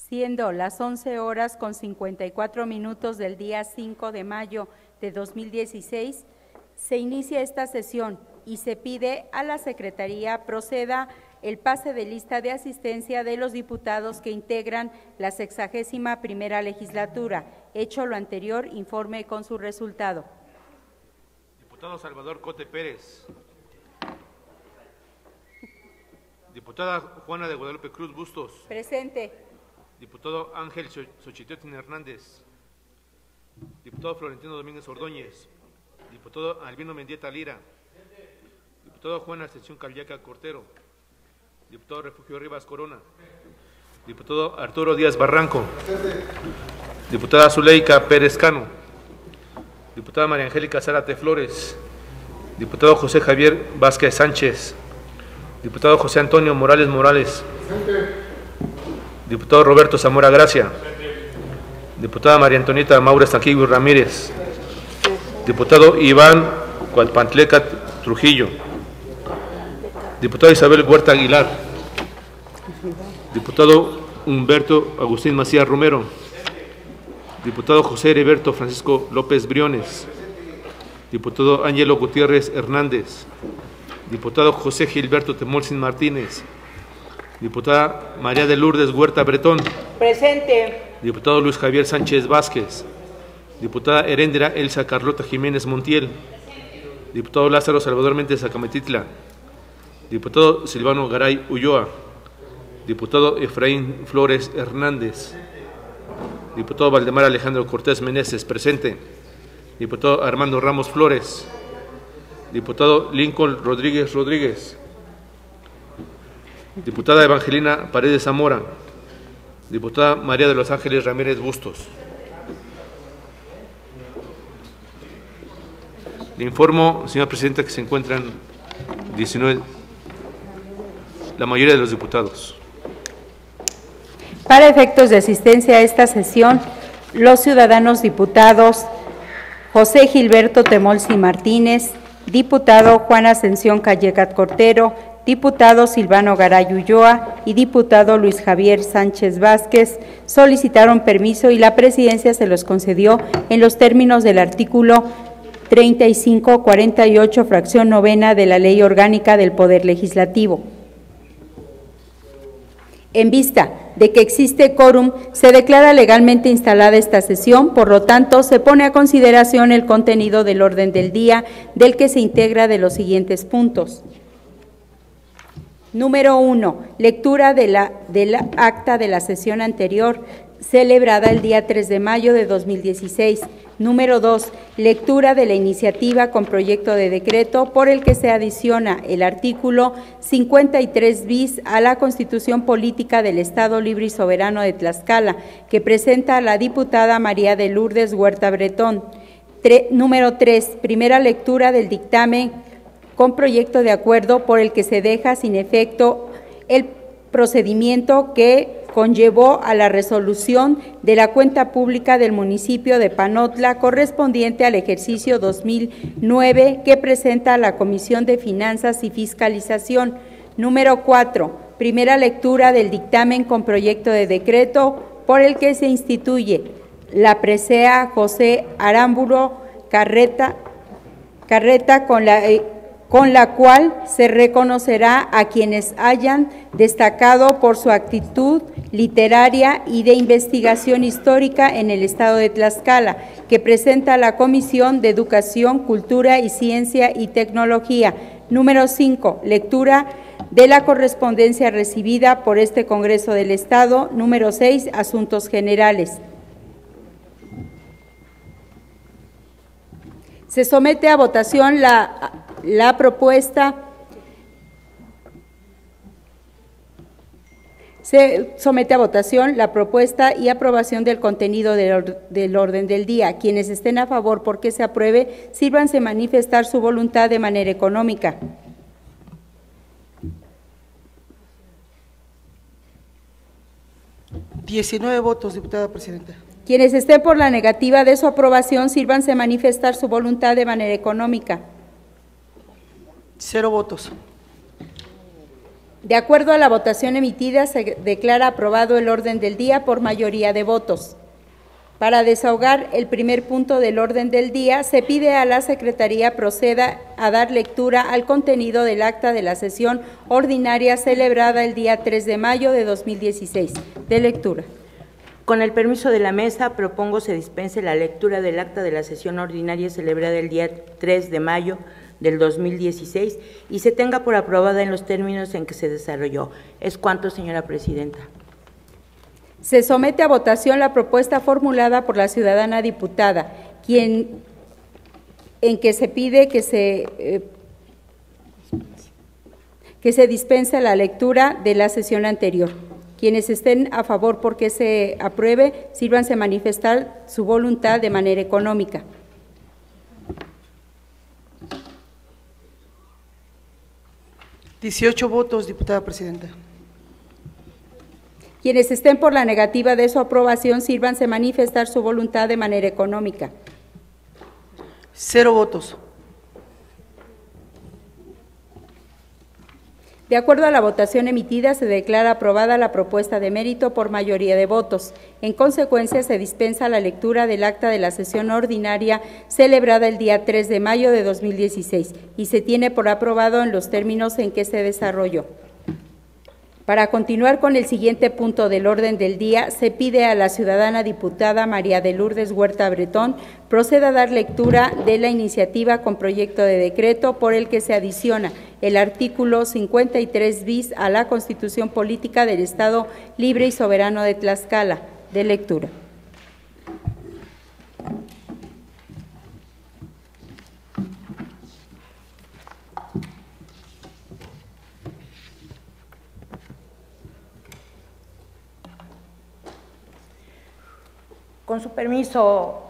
Siendo las 11:54 del día 5 de mayo de 2016, se inicia esta sesión y se pide a la Secretaría proceda el pase de lista de asistencia de los diputados que integran la 61ª legislatura. Hecho lo anterior, informe con su resultado. Diputado Salvador Cote Pérez. Diputada Juana de Guadalupe Cruz Bustos. Presente. Diputado Ángel Xochitl Hernández. Diputado Florentino Domínguez Ordóñez. Diputado Albino Mendieta Lira. Diputado Juan Ascensión Calyaca Cortero. Diputado Refugio Rivas Corona. Diputado Arturo Díaz Barranco. Diputada Zuleika Pérez Cano. Diputada María Angélica Zárate Flores. Diputado José Javier Vázquez Sánchez. Diputado José Antonio Morales Morales. Diputado Roberto Zamora Gracia. Diputada María Antonieta Maura Estanquillo Ramírez. Diputado Iván Cuatpantleca Trujillo. Diputado Isabel Huerta Aguilar. Diputado Humberto Agustín Macías Romero. Diputado José Heriberto Francisco López Briones. Diputado Ángelo Gutiérrez Hernández. Diputado José Gilberto Temolsin Martínez. Diputada María de Lourdes Huerta Bretón. Presente. Diputado Luis Javier Sánchez Vázquez. Diputada Heréndira Elsa Carlota Jiménez Montiel. Diputado Lázaro Salvador Méndez Acametitla. Diputado Silvano Garay Ulloa. Diputado Efraín Flores Hernández. Diputado Valdemar Alejandro Cortés Meneses, presente. Diputado Armando Ramos Flores. Diputado Lincoln Rodríguez Rodríguez. Diputada Evangelina Paredes Zamora. Diputada María de los Ángeles Ramírez Bustos. Le informo, señora presidenta, que se encuentran 19, la mayoría de los diputados. Para efectos de asistencia a esta sesión, los ciudadanos diputados José Gilberto Temolsin Martínez, diputado Juan Ascensión Calyaca Cortero, diputado Silvano Garay Ulloa y diputado Luis Javier Sánchez Vázquez solicitaron permiso y la presidencia se los concedió en los términos del artículo 3548, fracción novena de la Ley Orgánica del Poder Legislativo. En vista de que existe quórum, se declara legalmente instalada esta sesión, por lo tanto, se pone a consideración el contenido del orden del día, del que se integra de los siguientes puntos. Número 1. Lectura de la acta de la sesión anterior, celebrada el día 3 de mayo de 2016. Número 2. Lectura de la iniciativa con proyecto de decreto por el que se adiciona el artículo 53 bis a la Constitución Política del Estado Libre y Soberano de Tlaxcala, que presenta la diputada María de Lourdes Huerta Bretón. Número 3. Primera lectura del dictamen con proyecto de acuerdo por el que se deja sin efecto el procedimiento que conllevó a la resolución de la cuenta pública del municipio de Panotla correspondiente al ejercicio 2009 que presenta la Comisión de Finanzas y Fiscalización. Número 4. Primera lectura del dictamen con proyecto de decreto por el que se instituye la presea José Arámburo Carreta con la cual se reconocerá a quienes hayan destacado por su actitud literaria y de investigación histórica en el estado de Tlaxcala, que presenta la Comisión de Educación, Cultura y Ciencia y Tecnología. Número 5. Lectura de la correspondencia recibida por este Congreso del Estado. Número 6. Asuntos generales. Se somete a votación la propuesta. Se somete a votación la propuesta y aprobación del contenido del orden del día. Quienes estén a favor porque se apruebe, sírvanse manifestar su voluntad de manera económica. $19 votos, diputada presidenta. Quienes estén por la negativa de su aprobación, sírvanse manifestar su voluntad de manera económica. 0 votos. De acuerdo a la votación emitida, se declara aprobado el orden del día por mayoría de votos. Para desahogar el primer punto del orden del día, se pide a la Secretaría proceda a dar lectura al contenido del acta de la sesión ordinaria celebrada el día 3 de mayo de 2016. De lectura. Con el permiso de la mesa, propongo se dispense la lectura del acta de la sesión ordinaria celebrada el día 3 de mayo del 2016 y se tenga por aprobada en los términos en que se desarrolló. Es cuanto, señora presidenta. Se somete a votación la propuesta formulada por la ciudadana diputada, en que se pide que se dispense la lectura de la sesión anterior. Quienes estén a favor porque se apruebe, sírvanse manifestar su voluntad de manera económica. ¿18 votos, diputada presidenta? Quienes estén por la negativa de su aprobación, sírvanse manifestar su voluntad de manera económica. 0 votos. De acuerdo a la votación emitida, se declara aprobada la propuesta de mérito por mayoría de votos. En consecuencia, se dispensa la lectura del acta de la sesión ordinaria celebrada el día 3 de mayo de 2016 y se tiene por aprobado en los términos en que se desarrolló. Para continuar con el siguiente punto del orden del día, se pide a la ciudadana diputada María de Lourdes Huerta Bretón proceda a dar lectura de la iniciativa con proyecto de decreto por el que se adiciona el artículo 53 bis a la Constitución Política del Estado Libre y Soberano de Tlaxcala. De lectura. Con su permiso,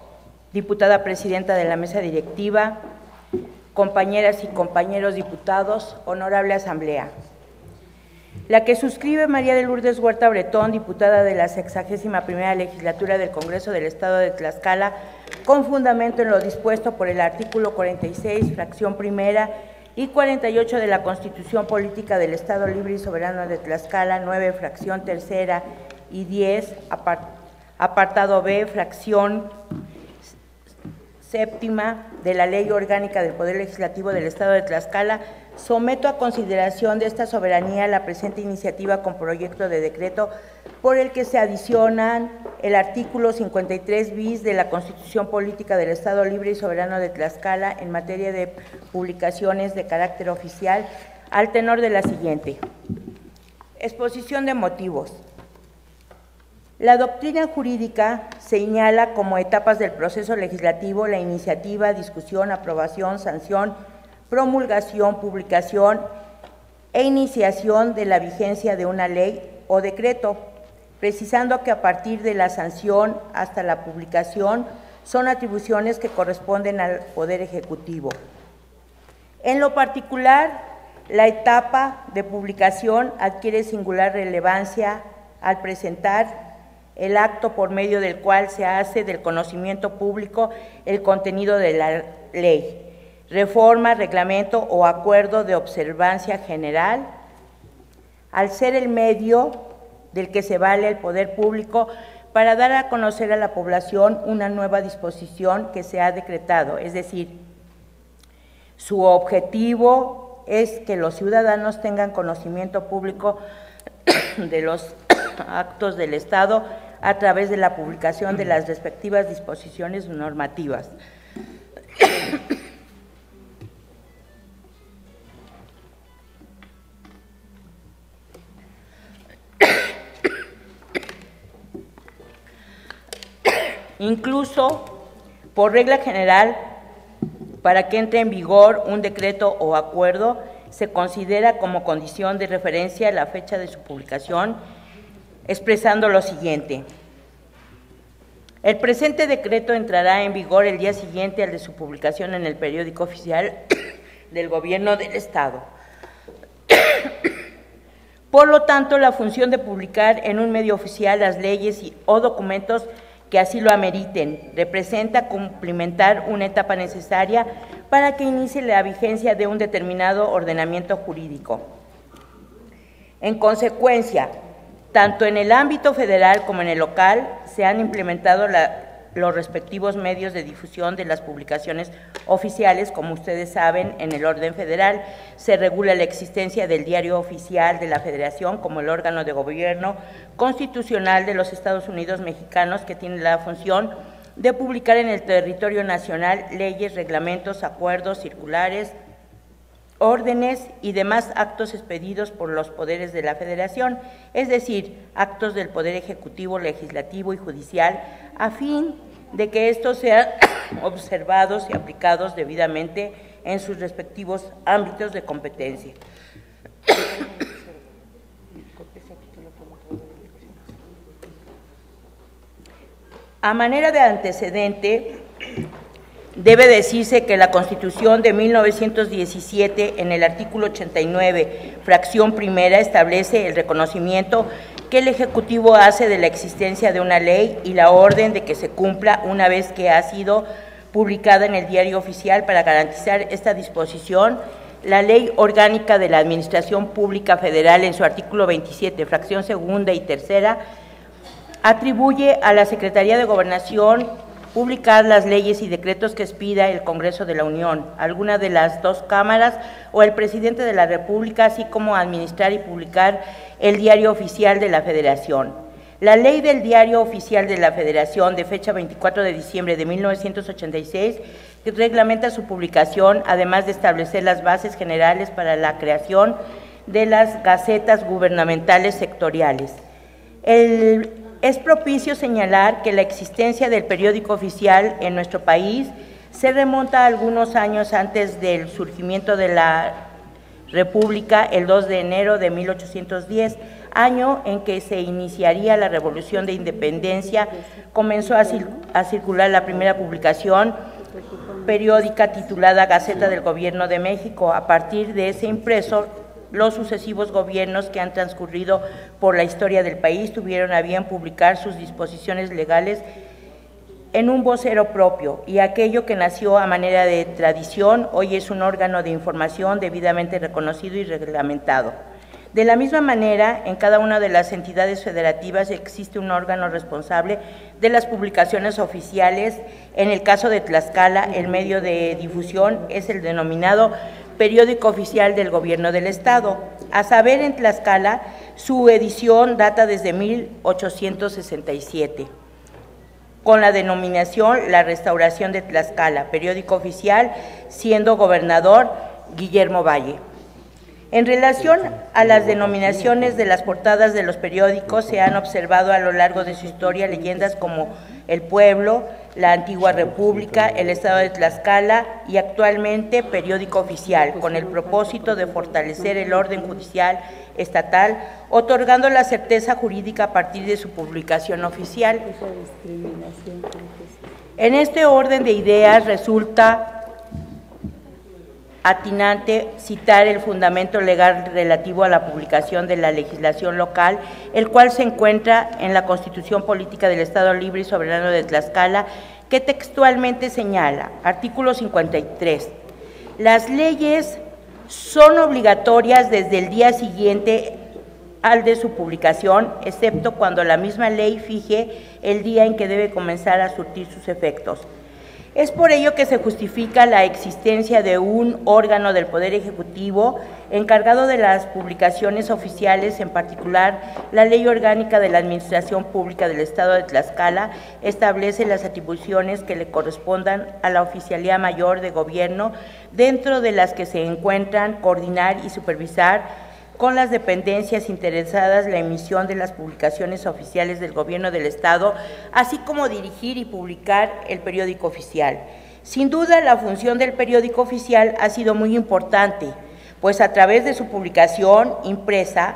diputada presidenta de la mesa directiva, compañeras y compañeros diputados, honorable asamblea. La que suscribe María de Lourdes Huerta Bretón, diputada de la 61ª legislatura del Congreso del Estado de Tlaxcala, con fundamento en lo dispuesto por el artículo 46, fracción primera, y 48 de la Constitución Política del Estado Libre y Soberano de Tlaxcala, 9, fracción tercera, y 10, apartado B, fracción séptima de la Ley Orgánica del Poder Legislativo del Estado de Tlaxcala, someto a consideración de esta soberanía la presente iniciativa con proyecto de decreto por el que se adicionan el artículo 53 bis de la Constitución Política del Estado Libre y Soberano de Tlaxcala en materia de publicaciones de carácter oficial al tenor de la siguiente. Exposición de motivos. La doctrina jurídica señala como etapas del proceso legislativo la iniciativa, discusión, aprobación, sanción, promulgación, publicación e iniciación de la vigencia de una ley o decreto, precisando que a partir de la sanción hasta la publicación son atribuciones que corresponden al Poder Ejecutivo. En lo particular, la etapa de publicación adquiere singular relevancia al presentar el acto por medio del cual se hace del conocimiento público el contenido de la ley, reforma, reglamento o acuerdo de observancia general, al ser el medio del que se vale el poder público para dar a conocer a la población una nueva disposición que se ha decretado, es decir, su objetivo es que los ciudadanos tengan conocimiento público de los actos del Estado a través de la publicación de las respectivas disposiciones normativas. Incluso, por regla general, para que entre en vigor un decreto o acuerdo, se considera como condición de referencia la fecha de su publicación, expresando lo siguiente. El presente decreto entrará en vigor el día siguiente al de su publicación en el periódico oficial del Gobierno del Estado. Por lo tanto, la función de publicar en un medio oficial las leyes o documentos que así lo ameriten representa cumplimentar una etapa necesaria para que inicie la vigencia de un determinado ordenamiento jurídico. En consecuencia, tanto en el ámbito federal como en el local se han implementado los respectivos medios de difusión de las publicaciones oficiales. Como ustedes saben, en el orden federal se regula la existencia del Diario Oficial de la Federación como el órgano de gobierno constitucional de los Estados Unidos mexicanos, que tiene la función de publicar en el territorio nacional leyes, reglamentos, acuerdos, circulares, órdenes y demás actos expedidos por los poderes de la Federación, es decir, actos del Poder Ejecutivo, Legislativo y Judicial, a fin de que estos sean observados y aplicados debidamente en sus respectivos ámbitos de competencia. A manera de antecedente, debe decirse que la Constitución de 1917, en el artículo 89, fracción primera, establece el reconocimiento que el Ejecutivo hace de la existencia de una ley y la orden de que se cumpla una vez que ha sido publicada en el Diario Oficial. Para garantizar esta disposición, la Ley Orgánica de la Administración Pública Federal, en su artículo 27, fracción segunda y tercera, atribuye a la Secretaría de Gobernación publicar las leyes y decretos que expida el Congreso de la Unión, alguna de las dos cámaras o el Presidente de la República, así como administrar y publicar el Diario Oficial de la Federación. La Ley del Diario Oficial de la Federación, de fecha 24 de diciembre de 1986, reglamenta su publicación, además de establecer las bases generales para la creación de las gacetas gubernamentales sectoriales. Es propicio señalar que la existencia del periódico oficial en nuestro país se remonta a algunos años antes del surgimiento de la República, el 2 de enero de 1810, año en que se iniciaría la Revolución de Independencia. Comenzó a circular la primera publicación periódica titulada Gaceta del Gobierno de México. A partir de ese impreso, los sucesivos gobiernos que han transcurrido por la historia del país tuvieron a bien publicar sus disposiciones legales en un vocero propio, y aquello que nació a manera de tradición hoy es un órgano de información debidamente reconocido y reglamentado. De la misma manera, en cada una de las entidades federativas existe un órgano responsable de las publicaciones oficiales. En el caso de Tlaxcala, el medio de difusión es el denominado Periódico Oficial del Gobierno del Estado. A saber, en Tlaxcala, su edición data desde 1867, con la denominación La Restauración de Tlaxcala, periódico oficial, siendo gobernador Guillermo Valle. En relación a las denominaciones de las portadas de los periódicos, se han observado a lo largo de su historia leyendas como El Pueblo, La Antigua República, El Estado de Tlaxcala y actualmente Periódico Oficial, con el propósito de fortalecer el orden judicial estatal, otorgando la certeza jurídica a partir de su publicación oficial. En este orden de ideas resulta atinante citar el fundamento legal relativo a la publicación de la legislación local, el cual se encuentra en la Constitución Política del Estado Libre y Soberano de Tlaxcala, que textualmente señala, artículo 53, las leyes son obligatorias desde el día siguiente al de su publicación, excepto cuando la misma ley fije el día en que debe comenzar a surtir sus efectos. Es por ello que se justifica la existencia de un órgano del Poder Ejecutivo encargado de las publicaciones oficiales, en particular la Ley Orgánica de la Administración Pública del Estado de Tlaxcala establece las atribuciones que le correspondan a la Oficialía Mayor de Gobierno, dentro de las que se encuentran coordinar y supervisar con las dependencias interesadas la emisión de las publicaciones oficiales del Gobierno del Estado, así como dirigir y publicar el periódico oficial. Sin duda, la función del periódico oficial ha sido muy importante, pues a través de su publicación impresa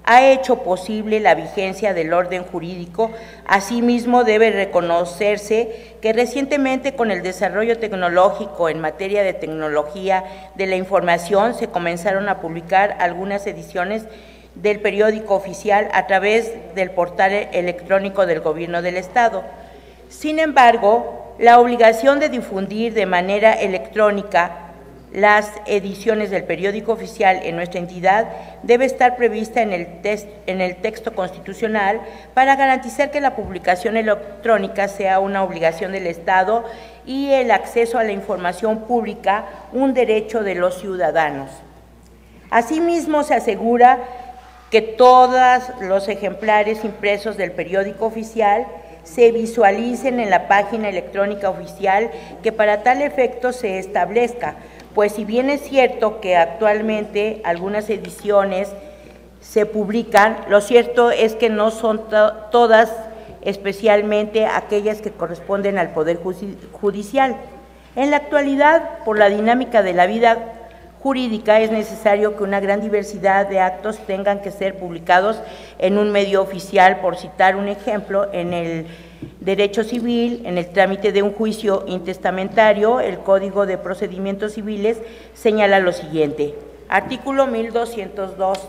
ha hecho posible la vigencia del orden jurídico. Asimismo, debe reconocerse que recientemente, con el desarrollo tecnológico en materia de tecnología de la información, se comenzaron a publicar algunas ediciones del periódico oficial a través del portal electrónico del Gobierno del Estado. Sin embargo, la obligación de difundir de manera electrónica las ediciones del periódico oficial en nuestra entidad debe estar prevista en el texto constitucional para garantizar que la publicación electrónica sea una obligación del Estado y el acceso a la información pública un derecho de los ciudadanos. Asimismo, se asegura que todos los ejemplares impresos del periódico oficial se visualicen en la página electrónica oficial que para tal efecto se establezca, pues si bien es cierto que actualmente algunas ediciones se publican, lo cierto es que no son todas, especialmente aquellas que corresponden al Poder Judicial. En la actualidad, por la dinámica de la vida jurídica, es necesario que una gran diversidad de actos tengan que ser publicados en un medio oficial, por citar un ejemplo, en el derecho civil, en el trámite de un juicio intestamentario. El Código de Procedimientos Civiles señala lo siguiente: artículo 1202.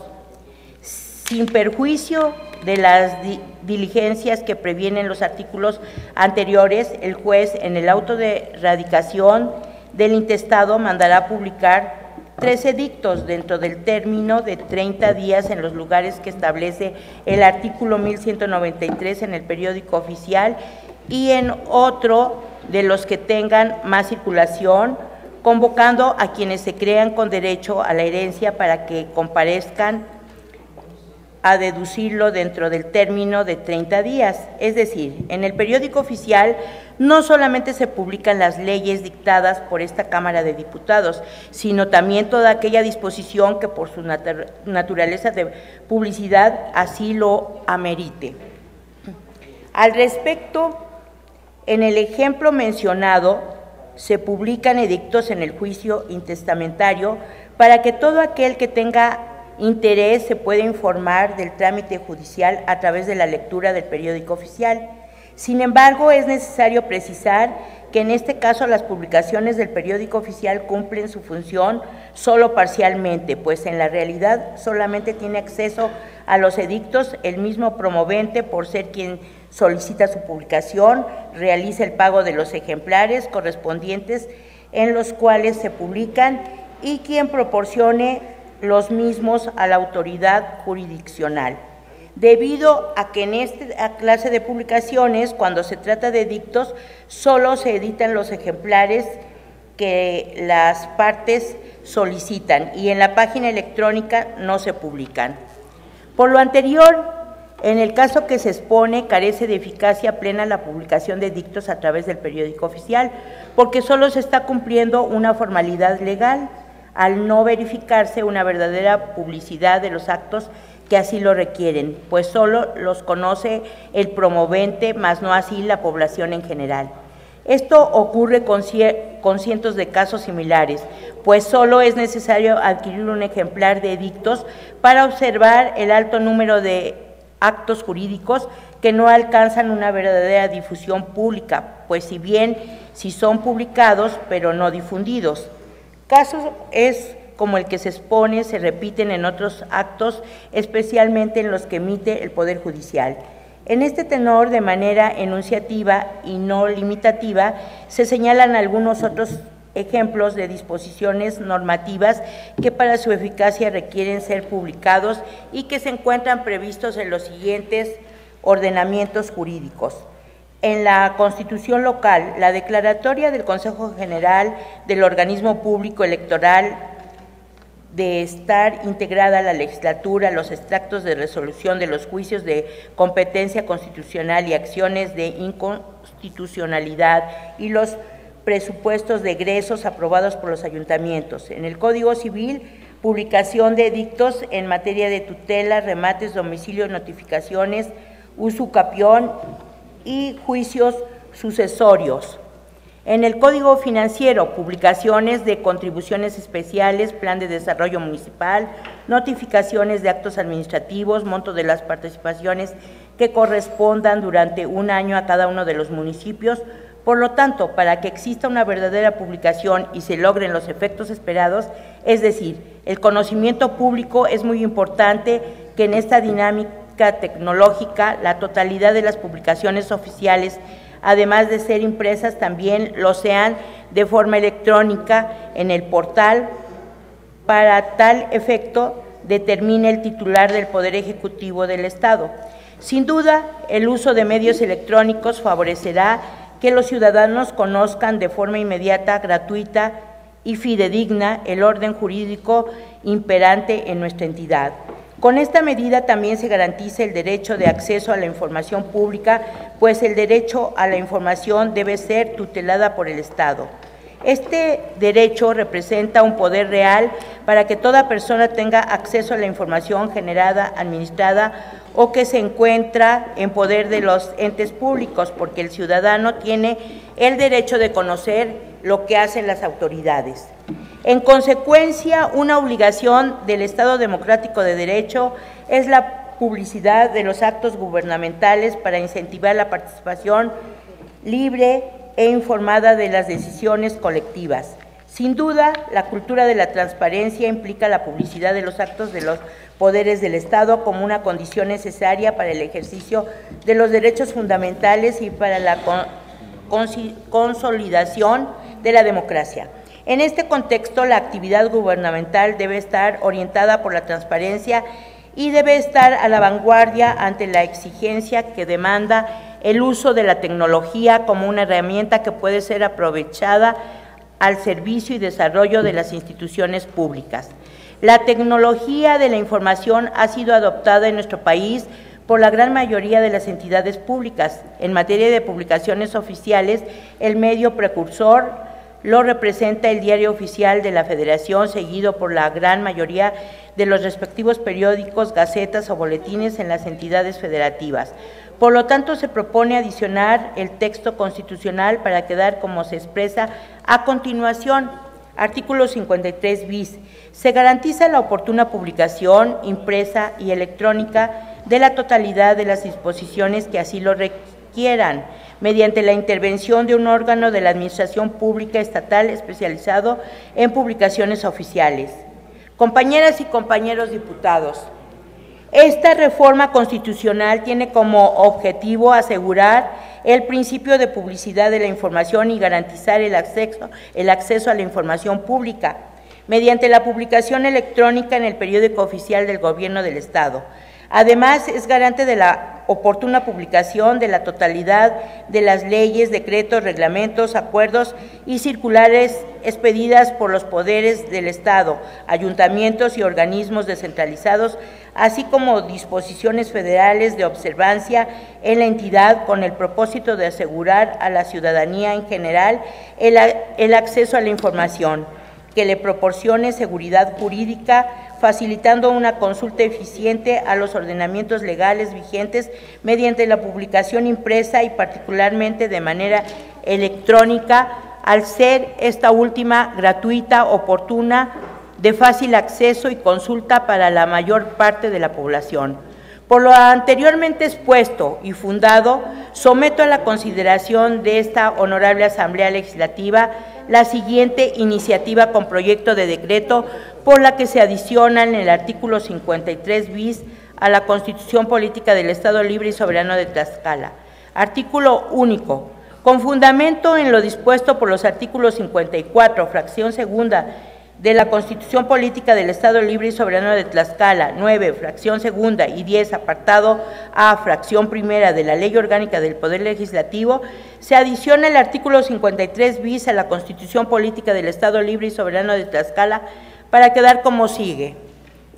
Sin perjuicio de las diligencias que previenen los artículos anteriores, el juez, en el auto de radicación del intestado, mandará publicar 3 edictos dentro del término de 30 días en los lugares que establece el artículo 1193 en el periódico oficial y en otro de los que tengan más circulación, convocando a quienes se crean con derecho a la herencia para que comparezcan a deducirlo dentro del término de 30 días. Es decir, en el periódico oficial no solamente se publican las leyes dictadas por esta Cámara de Diputados, sino también toda aquella disposición que por su naturaleza de publicidad así lo amerite. Al respecto, en el ejemplo mencionado, se publican edictos en el juicio intestamentario para que todo aquel que tenga interés se puede informar del trámite judicial a través de la lectura del periódico oficial. Sin embargo, es necesario precisar que en este caso las publicaciones del periódico oficial cumplen su función solo parcialmente, pues en la realidad solamente tiene acceso a los edictos el mismo promovente, por ser quien solicita su publicación, realiza el pago de los ejemplares correspondientes en los cuales se publican y quien proporcione los mismos a la autoridad jurisdiccional. Debido a que en esta clase de publicaciones, cuando se trata de edictos, solo se editan los ejemplares que las partes solicitan y en la página electrónica no se publican. Por lo anterior, en el caso que se expone, carece de eficacia plena la publicación de edictos a través del periódico oficial, porque solo se está cumpliendo una formalidad legal, al no verificarse una verdadera publicidad de los actos que así lo requieren, pues solo los conoce el promovente, más no así la población en general. Esto ocurre con cientos de casos similares, pues solo es necesario adquirir un ejemplar de edictos para observar el alto número de actos jurídicos que no alcanzan una verdadera difusión pública, pues si bien sí son publicados, pero no difundidos. Casos es como el que se expone, se repiten en otros actos, especialmente en los que emite el Poder Judicial. En este tenor, de manera enunciativa y no limitativa, se señalan algunos otros ejemplos de disposiciones normativas que para su eficacia requieren ser publicados y que se encuentran previstos en los siguientes ordenamientos jurídicos. En la Constitución local, la declaratoria del Consejo General del Organismo Público Electoral de estar integrada a la legislatura, los extractos de resolución de los juicios de competencia constitucional y acciones de inconstitucionalidad y los presupuestos de egresos aprobados por los ayuntamientos. En el Código Civil, publicación de edictos en materia de tutela, remates, domicilios, notificaciones, usucapión y juicios sucesorios. En el Código Financiero, publicaciones de contribuciones especiales, plan de desarrollo municipal, notificaciones de actos administrativos, monto de las participaciones que correspondan durante un año a cada uno de los municipios. Por lo tanto, para que exista una verdadera publicación y se logren los efectos esperados, es decir, el conocimiento público, es muy importante que en esta dinámica tecnológica la totalidad de las publicaciones oficiales, además de ser impresas, también lo sean de forma electrónica en el portal. Para tal efecto, determina el titular del Poder Ejecutivo del Estado. Sin duda, el uso de medios electrónicos favorecerá que los ciudadanos conozcan de forma inmediata, gratuita y fidedigna el orden jurídico imperante en nuestra entidad. Con esta medida también se garantiza el derecho de acceso a la información pública, pues el derecho a la información debe ser tutelada por el Estado. Este derecho representa un poder real para que toda persona tenga acceso a la información generada, administrada o que se encuentra en poder de los entes públicos, porque el ciudadano tiene el derecho de conocer lo que hacen las autoridades. En consecuencia, una obligación del Estado Democrático de Derecho es la publicidad de los actos gubernamentales para incentivar la participación libre e informada de las decisiones colectivas. Sin duda, la cultura de la transparencia implica la publicidad de los actos de los poderes del Estado como una condición necesaria para el ejercicio de los derechos fundamentales y para la consolidación de la democracia. En este contexto, la actividad gubernamental debe estar orientada por la transparencia y debe estar a la vanguardia ante la exigencia que demanda el uso de la tecnología como una herramienta que puede ser aprovechada al servicio y desarrollo de las instituciones públicas. La tecnología de la información ha sido adoptada en nuestro país por la gran mayoría de las entidades públicas. En materia de publicaciones oficiales, el medio precursor lo representa el Diario Oficial de la Federación, seguido por la gran mayoría de los respectivos periódicos, gacetas o boletines en las entidades federativas. Por lo tanto, se propone adicionar el texto constitucional para quedar como se expresa a continuación. Artículo 53 bis. Se garantiza la oportuna publicación impresa y electrónica de la totalidad de las disposiciones que así lo requieran, mediante la intervención de un órgano de la Administración Pública Estatal especializado en publicaciones oficiales. Compañeras y compañeros diputados, esta reforma constitucional tiene como objetivo asegurar el principio de publicidad de la información y garantizar el acceso a la información pública mediante la publicación electrónica en el periódico oficial del Gobierno del Estado. Además, es garante de la oportuna publicación de la totalidad de las leyes, decretos, reglamentos, acuerdos y circulares expedidas por los poderes del Estado, ayuntamientos y organismos descentralizados, así como disposiciones federales de observancia en la entidad, con el propósito de asegurar a la ciudadanía en general el acceso a la información, que le proporcione seguridad jurídica, facilitando una consulta eficiente a los ordenamientos legales vigentes mediante la publicación impresa y particularmente de manera electrónica, al ser esta última gratuita, oportuna, de fácil acceso y consulta para la mayor parte de la población. Por lo anteriormente expuesto y fundado, someto a la consideración de esta honorable Asamblea Legislativa la siguiente iniciativa con proyecto de decreto por la que se adicionan el artículo 53 bis a la Constitución Política del Estado Libre y Soberano de Tlaxcala. Artículo único. Con fundamento en lo dispuesto por los artículos 54, fracción segunda, de la Constitución Política del Estado Libre y Soberano de Tlaxcala, 9, fracción segunda y 10, apartado A, fracción primera de la Ley Orgánica del Poder Legislativo, se adiciona el artículo 53 bis a la Constitución Política del Estado Libre y Soberano de Tlaxcala para quedar como sigue.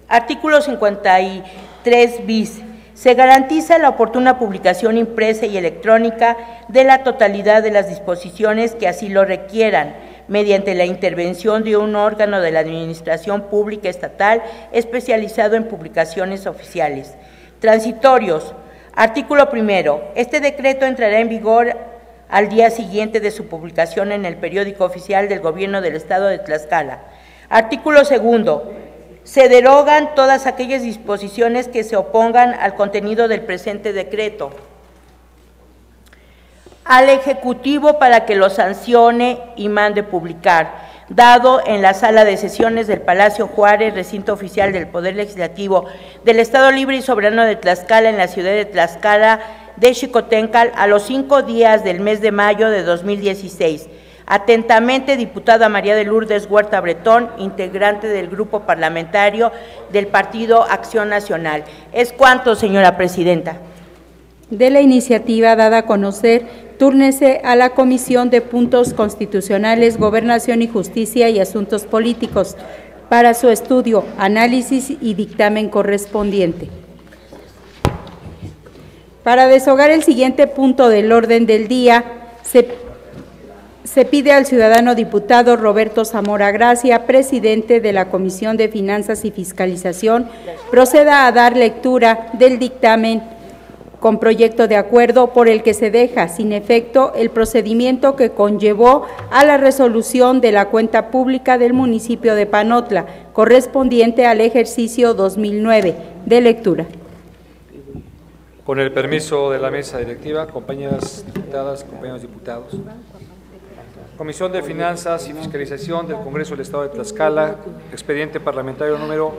Artículo 53 bis. Se garantiza la oportuna publicación impresa y electrónica de la totalidad de las disposiciones que así lo requieran, mediante la intervención de un órgano de la Administración Pública Estatal especializado en publicaciones oficiales. Transitorios. Artículo primero. Este decreto entrará en vigor al día siguiente de su publicación en el periódico oficial del Gobierno del Estado de Tlaxcala. Artículo segundo. Se derogan todas aquellas disposiciones que se opongan al contenido del presente decreto al Ejecutivo para que lo sancione y mande publicar, dado en la sala de sesiones del Palacio Juárez, recinto oficial del Poder Legislativo del Estado Libre y Soberano de Tlaxcala, en la ciudad de Tlaxcala de Xicoténcal, a los 5 días del mes de mayo de 2016. Atentamente, diputada María de Lourdes Huerta Bretón, integrante del Grupo Parlamentario del Partido Acción Nacional. Es cuanto, señora presidenta. De la iniciativa dada a conocer, túrnese a la Comisión de Puntos Constitucionales, Gobernación y Justicia y Asuntos Políticos para su estudio, análisis y dictamen correspondiente. Para desahogar el siguiente punto del orden del día, se pide al ciudadano diputado Roberto Zamora Gracia, presidente de la Comisión de Finanzas y Fiscalización, proceda a dar lectura del dictamen con proyecto de acuerdo por el que se deja sin efecto el procedimiento que conllevó a la resolución de la cuenta pública del municipio de Panotla, correspondiente al ejercicio 2009. De lectura. Con el permiso de la mesa directiva, compañeras diputadas, compañeros diputados. Comisión de Finanzas y Fiscalización del Congreso del Estado de Tlaxcala, expediente parlamentario número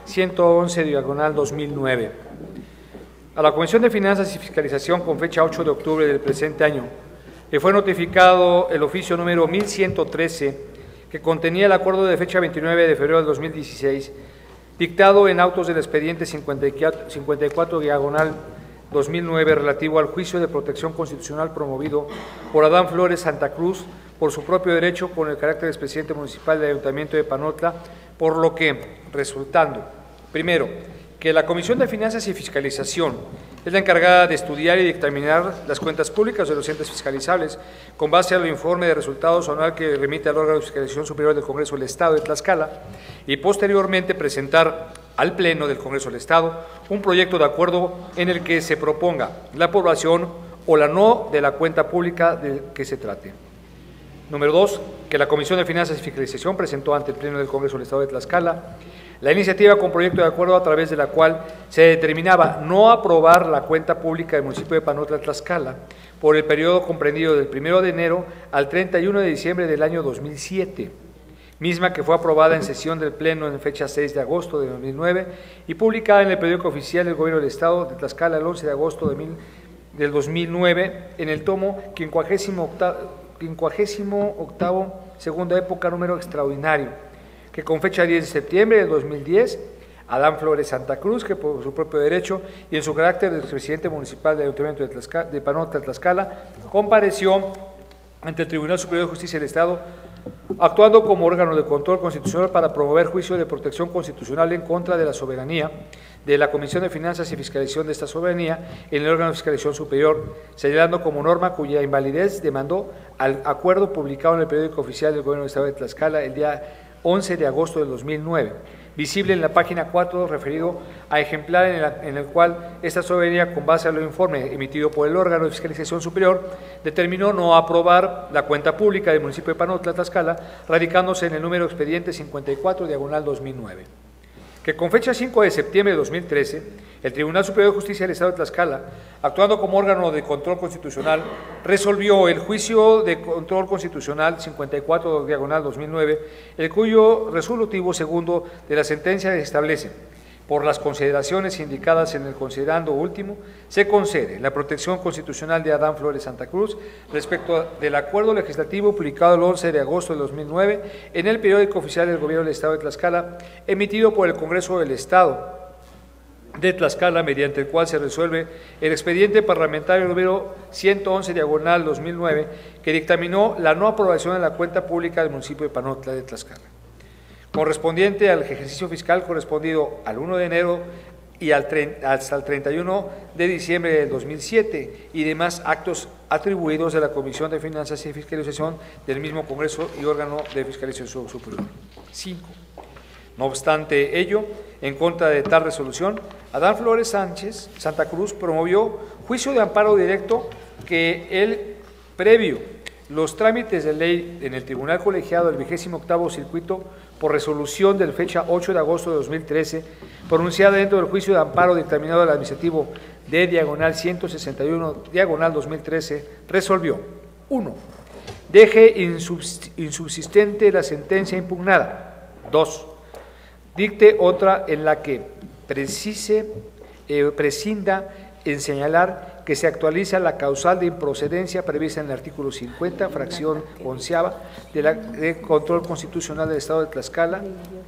111/2009. A la Comisión de Finanzas y Fiscalización, con fecha 8 de octubre del presente año, le fue notificado el oficio número 1113, que contenía el acuerdo de fecha 29 de febrero del 2016, dictado en autos del expediente 54/2009, relativo al juicio de protección constitucional promovido por Adán Flores Santa Cruz por su propio derecho con el carácter de expresidente municipal del Ayuntamiento de Panotla, por lo que, resultando, primero, que la Comisión de Finanzas y Fiscalización es la encargada de estudiar y dictaminar las cuentas públicas de los entes fiscalizables con base al informe de resultados anual que remite al órgano de fiscalización superior del Congreso del Estado de Tlaxcala, y posteriormente presentar al Pleno del Congreso del Estado un proyecto de acuerdo en el que se proponga la aprobación o la no de la cuenta pública de que se trate. Número 2, que la Comisión de Finanzas y Fiscalización presentó ante el Pleno del Congreso del Estado de Tlaxcala la iniciativa con proyecto de acuerdo a través de la cual se determinaba no aprobar la cuenta pública del municipio de Panotla, Tlaxcala, por el periodo comprendido del 1 de enero al 31 de diciembre del año 2007, misma que fue aprobada en sesión del Pleno en fecha 6 de agosto de 2009 y publicada en el periódico oficial del Gobierno del Estado de Tlaxcala el 11 de agosto del 2009 en el tomo 58º, segunda época, número extraordinario, que con fecha 10 de septiembre de 2010, Adán Flores Santa Cruz, que por su propio derecho y en su carácter de presidente municipal del Ayuntamiento de Panotla, Tlaxcala, compareció ante el Tribunal Superior de Justicia del Estado, actuando como órgano de control constitucional para promover juicio de protección constitucional en contra de la soberanía de la Comisión de Finanzas y Fiscalización de esta soberanía en el órgano de fiscalización superior, señalando como norma cuya invalidez demandó al acuerdo publicado en el periódico oficial del Gobierno del Estado de Tlaxcala el día 11 de agosto del 2009, visible en la página 4, referido a ejemplar en el cual esta soberanía, con base al informe emitido por el órgano de fiscalización superior, determinó no aprobar la cuenta pública del municipio de Panotla, Tlaxcala, radicándose en el número expediente 54/2009. Que con fecha 5 de septiembre de 2013, el Tribunal Superior de Justicia del Estado de Tlaxcala, actuando como órgano de control constitucional, resolvió el juicio de control constitucional 54/2009, el cuyo resolutivo segundo de la sentencia establece: por las consideraciones indicadas en el considerando último, se concede la protección constitucional de Adán Flores Santa Cruz respecto del acuerdo legislativo publicado el 11 de agosto de 2009 en el periódico oficial del Gobierno del Estado de Tlaxcala, emitido por el Congreso del Estado de Tlaxcala, mediante el cual se resuelve el expediente parlamentario número 111/2009, que dictaminó la no aprobación de la cuenta pública del municipio de Panotla de Tlaxcala, correspondiente al ejercicio fiscal correspondido al 1 de enero y hasta el 31 de diciembre del 2007 y demás actos atribuidos de la Comisión de Finanzas y Fiscalización del mismo Congreso y órgano de fiscalización superior. 5. No obstante ello, en contra de tal resolución, Adán Flores Sánchez Santa Cruz promovió juicio de amparo directo que él, previo los trámites de ley en el Tribunal Colegiado del 28º Circuito, por resolución del fecha 8 de agosto de 2013, pronunciada dentro del juicio de amparo dictaminado del administrativo de /161/2013, resolvió: 1. Deje insubsistente la sentencia impugnada. 2. Dicte otra en la que prescinda en señalar que se actualiza la causal de improcedencia prevista en el artículo 50, fracción 11ª de la de Control Constitucional del Estado de Tlaxcala.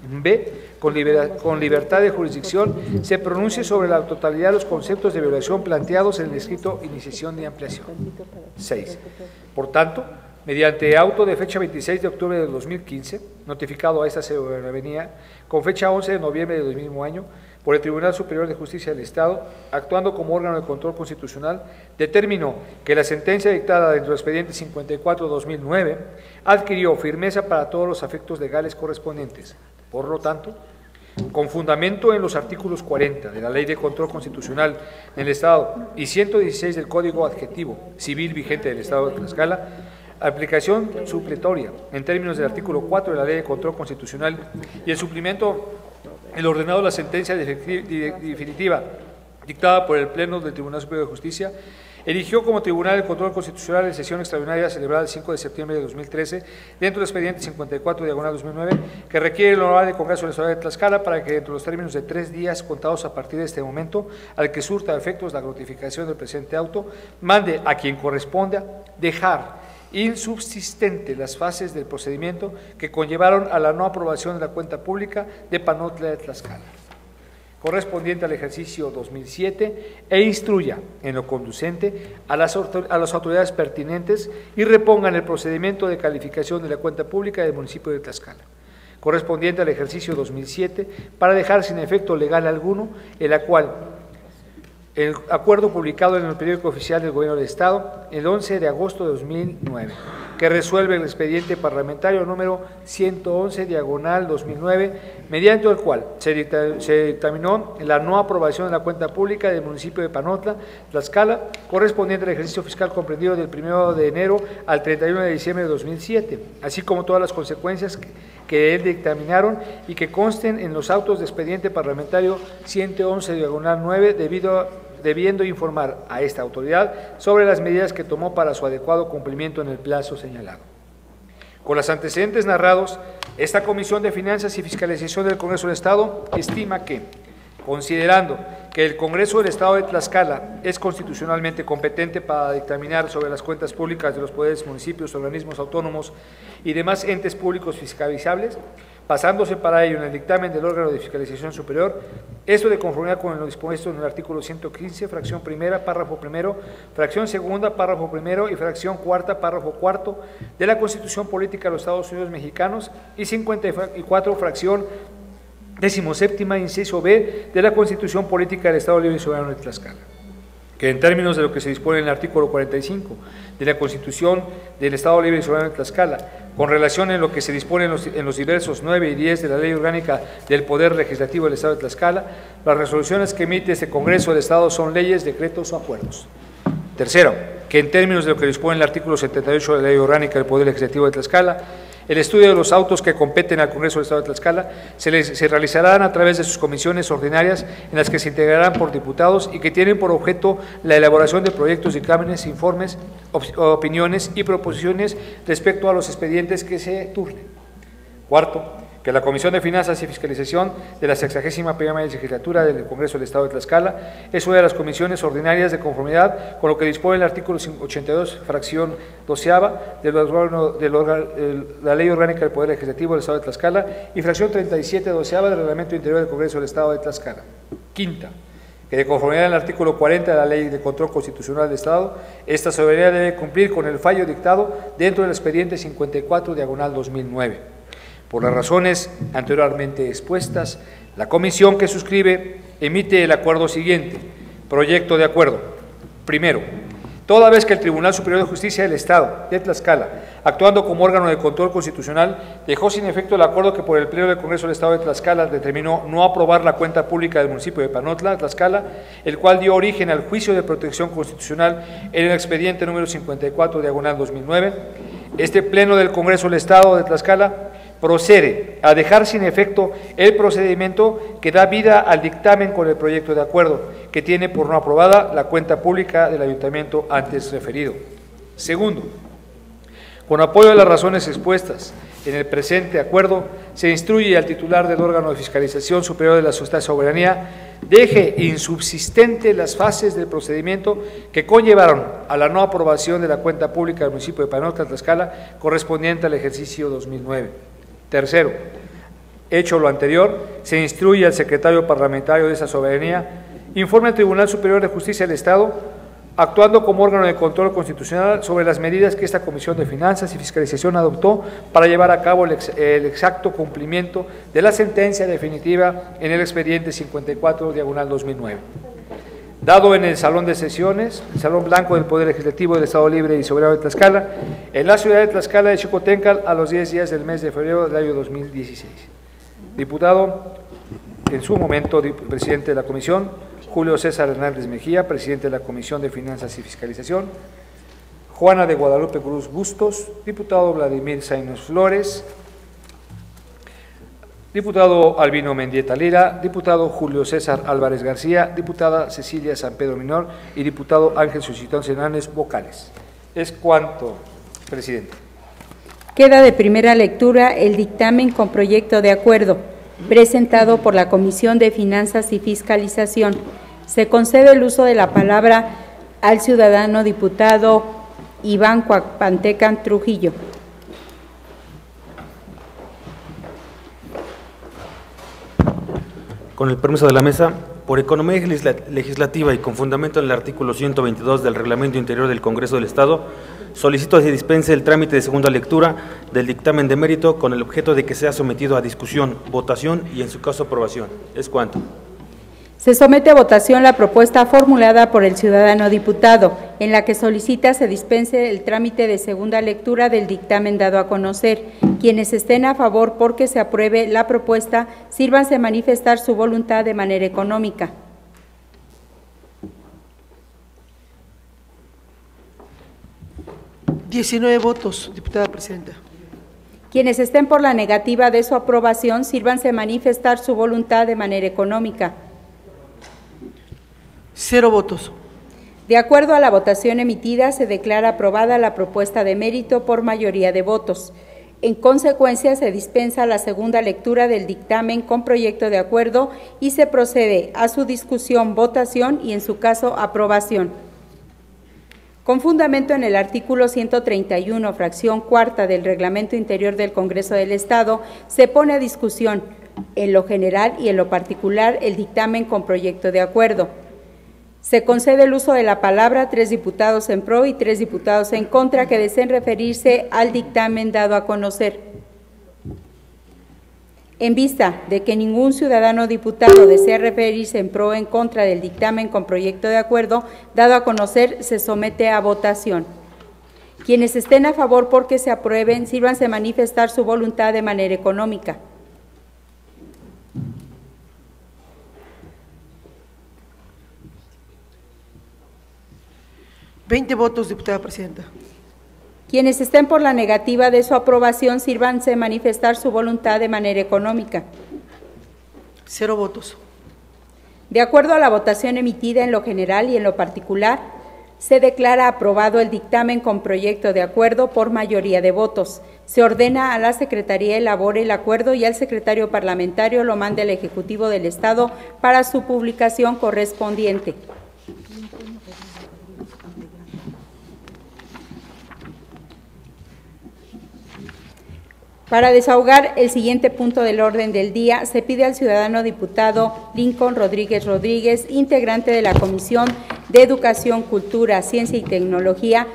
B. Con libertad de jurisdicción se pronuncie sobre la totalidad de los conceptos de violación planteados en el escrito iniciación y ampliación. 6. Por tanto, mediante auto de fecha 26 de octubre de 2015, notificado a esta soberanía con fecha 11 de noviembre de 2000 año, por el Tribunal Superior de Justicia del Estado, actuando como órgano de control constitucional, determinó que la sentencia dictada dentro del expediente 54/2009 adquirió firmeza para todos los efectos legales correspondientes. Por lo tanto, con fundamento en los artículos 40 de la Ley de Control Constitucional del Estado y 116 del Código Adjetivo Civil vigente del Estado de Tlaxcala, aplicación supletoria en términos del artículo 4 de la Ley de Control Constitucional y el suplemento, el ordenado de la sentencia definitiva dictada por el Pleno del Tribunal Superior de Justicia, eligió como Tribunal de Control Constitucional en sesión extraordinaria celebrada el 5 de septiembre de 2013, dentro del expediente 54/2009, que requiere el Honorable Congreso del Estado de Tlaxcala para que, dentro de los términos de 3 días contados a partir de este momento, al que surta efectos la notificación del presente auto, mande a quien corresponda dejar insubsistente las fases del procedimiento que conllevaron a la no aprobación de la cuenta pública de Panotla de Tlaxcala, correspondiente al ejercicio 2007, e instruya en lo conducente a las autoridades pertinentes y repongan el procedimiento de calificación de la cuenta pública del municipio de Tlaxcala, correspondiente al ejercicio 2007, para dejar sin efecto legal alguno, en la cual el acuerdo publicado en el periódico oficial del Gobierno del Estado el 11 de agosto de 2009, que resuelve el expediente parlamentario número 111/2009, mediante el cual se dictaminó la no aprobación de la cuenta pública del municipio de Panotla, Tlaxcala, correspondiente al ejercicio fiscal comprendido del 1 de enero al 31 de diciembre de 2007, así como todas las consecuencias que él dictaminaron y que consten en los autos de expediente parlamentario 111/9, debiendo informar a esta autoridad sobre las medidas que tomó para su adecuado cumplimiento en el plazo señalado. Con los antecedentes narrados, esta Comisión de Finanzas y Fiscalización del Congreso del Estado estima que, considerando que el Congreso del Estado de Tlaxcala es constitucionalmente competente para dictaminar sobre las cuentas públicas de los poderes, municipios, organismos autónomos y demás entes públicos fiscalizables, pasándose para ello en el dictamen del órgano de fiscalización superior, esto de conformidad con lo dispuesto en el artículo 115, fracción primera, párrafo primero, fracción segunda, párrafo primero y fracción cuarta, párrafo cuarto de la Constitución Política de los Estados Unidos Mexicanos y 54, fracción 17ª, inciso B de la Constitución Política del Estado Libre y Soberano de Tlaxcala, que en términos de lo que se dispone en el artículo 45 de la Constitución del Estado Libre y Soberano de Tlaxcala, con relación en lo que se dispone en los diversos 9 y 10 de la Ley Orgánica del Poder Legislativo del Estado de Tlaxcala, las resoluciones que emite este Congreso del Estado son leyes, decretos o acuerdos. Tercero, que en términos de lo que dispone el artículo 78 de la Ley Orgánica del Poder Legislativo de Tlaxcala, el estudio de los autos que competen al Congreso del Estado de Tlaxcala se realizarán a través de sus comisiones ordinarias en las que se integrarán por diputados y que tienen por objeto la elaboración de proyectos, dictámenes, informes, opiniones y proposiciones respecto a los expedientes que se turnen. Cuarto, que la Comisión de Finanzas y Fiscalización de la 61ª Legislatura del Congreso del Estado de Tlaxcala es una de las comisiones ordinarias de conformidad con lo que dispone el artículo 82, fracción 12ª de la Ley Orgánica del Poder Legislativo del Estado de Tlaxcala y fracción 37, 12ª del Reglamento Interior del Congreso del Estado de Tlaxcala. Quinta, que de conformidad al artículo 40 de la Ley de Control Constitucional del Estado, esta soberanía debe cumplir con el fallo dictado dentro del expediente 54/2009. Por las razones anteriormente expuestas, la comisión que suscribe emite el acuerdo siguiente. Proyecto de acuerdo. Primero, toda vez que el Tribunal Superior de Justicia del Estado de Tlaxcala, actuando como órgano de control constitucional, dejó sin efecto el acuerdo que por el Pleno del Congreso del Estado de Tlaxcala determinó no aprobar la cuenta pública del municipio de Panotla, Tlaxcala, el cual dio origen al juicio de protección constitucional en el expediente número 54/2009, este Pleno del Congreso del Estado de Tlaxcala procede a dejar sin efecto el procedimiento que da vida al dictamen con el proyecto de acuerdo, que tiene por no aprobada la cuenta pública del ayuntamiento antes referido. Segundo, con apoyo de las razones expuestas En el presente acuerdo se instruye al titular del órgano de fiscalización superior de la Sociedad de Soberanía deje insubsistente las fases del procedimiento que conllevaron a la no aprobación de la cuenta pública del municipio de Palenauca, Tlaxcala, correspondiente al ejercicio 2009. Tercero, hecho lo anterior, se instruye al secretario parlamentario de esa soberanía informe al Tribunal Superior de Justicia del Estado, actuando como órgano de control constitucional sobre las medidas que esta Comisión de Finanzas y Fiscalización adoptó para llevar a cabo el exacto cumplimiento de la sentencia definitiva en el expediente 54/2009. Dado en el Salón de Sesiones, el Salón Blanco del Poder Legislativo del Estado Libre y Soberano de Tlaxcala, en la ciudad de Tlaxcala de Xicoténcatl, a los 10 días del mes de febrero del año 2016. Diputado, en su momento, presidente de la Comisión, Julio César Hernández Mejía, presidente de la Comisión de Finanzas y Fiscalización; Juana de Guadalupe Cruz Bustos, diputado Vladimir Zainos Flores, diputado Albino Mendieta Lira, diputado Julio César Álvarez García, diputada Cecilia San Pedro Minor y diputado Ángel Susitón Hernández, vocales. Es cuanto, presidente. Queda de primera lectura el dictamen con proyecto de acuerdo presentado por la Comisión de Finanzas y Fiscalización. Se concede el uso de la palabra al ciudadano diputado Iván Cuacpantecan Trujillo. Con el permiso de la mesa, por economía legislativa y con fundamento en el artículo 122 del Reglamento Interior del Congreso del Estado, solicito se dispense el trámite de segunda lectura del dictamen de mérito con el objeto de que sea sometido a discusión, votación y, en su caso, aprobación. Es cuanto. Se somete a votación la propuesta formulada por el ciudadano diputado, en la que solicita se dispense el trámite de segunda lectura del dictamen dado a conocer. Quienes estén a favor porque se apruebe la propuesta, sírvanse manifestar su voluntad de manera económica. $19 votos, diputada presidenta. Quienes estén por la negativa de su aprobación, sírvanse manifestar su voluntad de manera económica. 0 votos. De acuerdo a la votación emitida, se declara aprobada la propuesta de mérito por mayoría de votos. En consecuencia, se dispensa la segunda lectura del dictamen con proyecto de acuerdo y se procede a su discusión, votación y, en su caso, aprobación. Con fundamento en el artículo 131, fracción cuarta del Reglamento Interior del Congreso del Estado, se pone a discusión, en lo general y en lo particular, el dictamen con proyecto de acuerdo. Se concede el uso de la palabra a 3 diputados en pro y 3 diputados en contra que deseen referirse al dictamen dado a conocer. En vista de que ningún ciudadano diputado desea referirse en pro o en contra del dictamen con proyecto de acuerdo dado a conocer, se somete a votación. Quienes estén a favor porque se aprueben, sírvanse manifestar su voluntad de manera económica. $20 votos, diputada presidenta. Quienes estén por la negativa de su aprobación, sírvanse manifestar su voluntad de manera económica. 0 votos. De acuerdo a la votación emitida en lo general y en lo particular, se declara aprobado el dictamen con proyecto de acuerdo por mayoría de votos. Se ordena a la Secretaría elabore el acuerdo y al secretario parlamentario lo mande al Ejecutivo del Estado para su publicación correspondiente. Para desahogar el siguiente punto del orden del día, se pide al ciudadano diputado Lincoln Rodríguez Rodríguez, integrante de la Comisión de Educación, Cultura, Ciencia y Tecnología,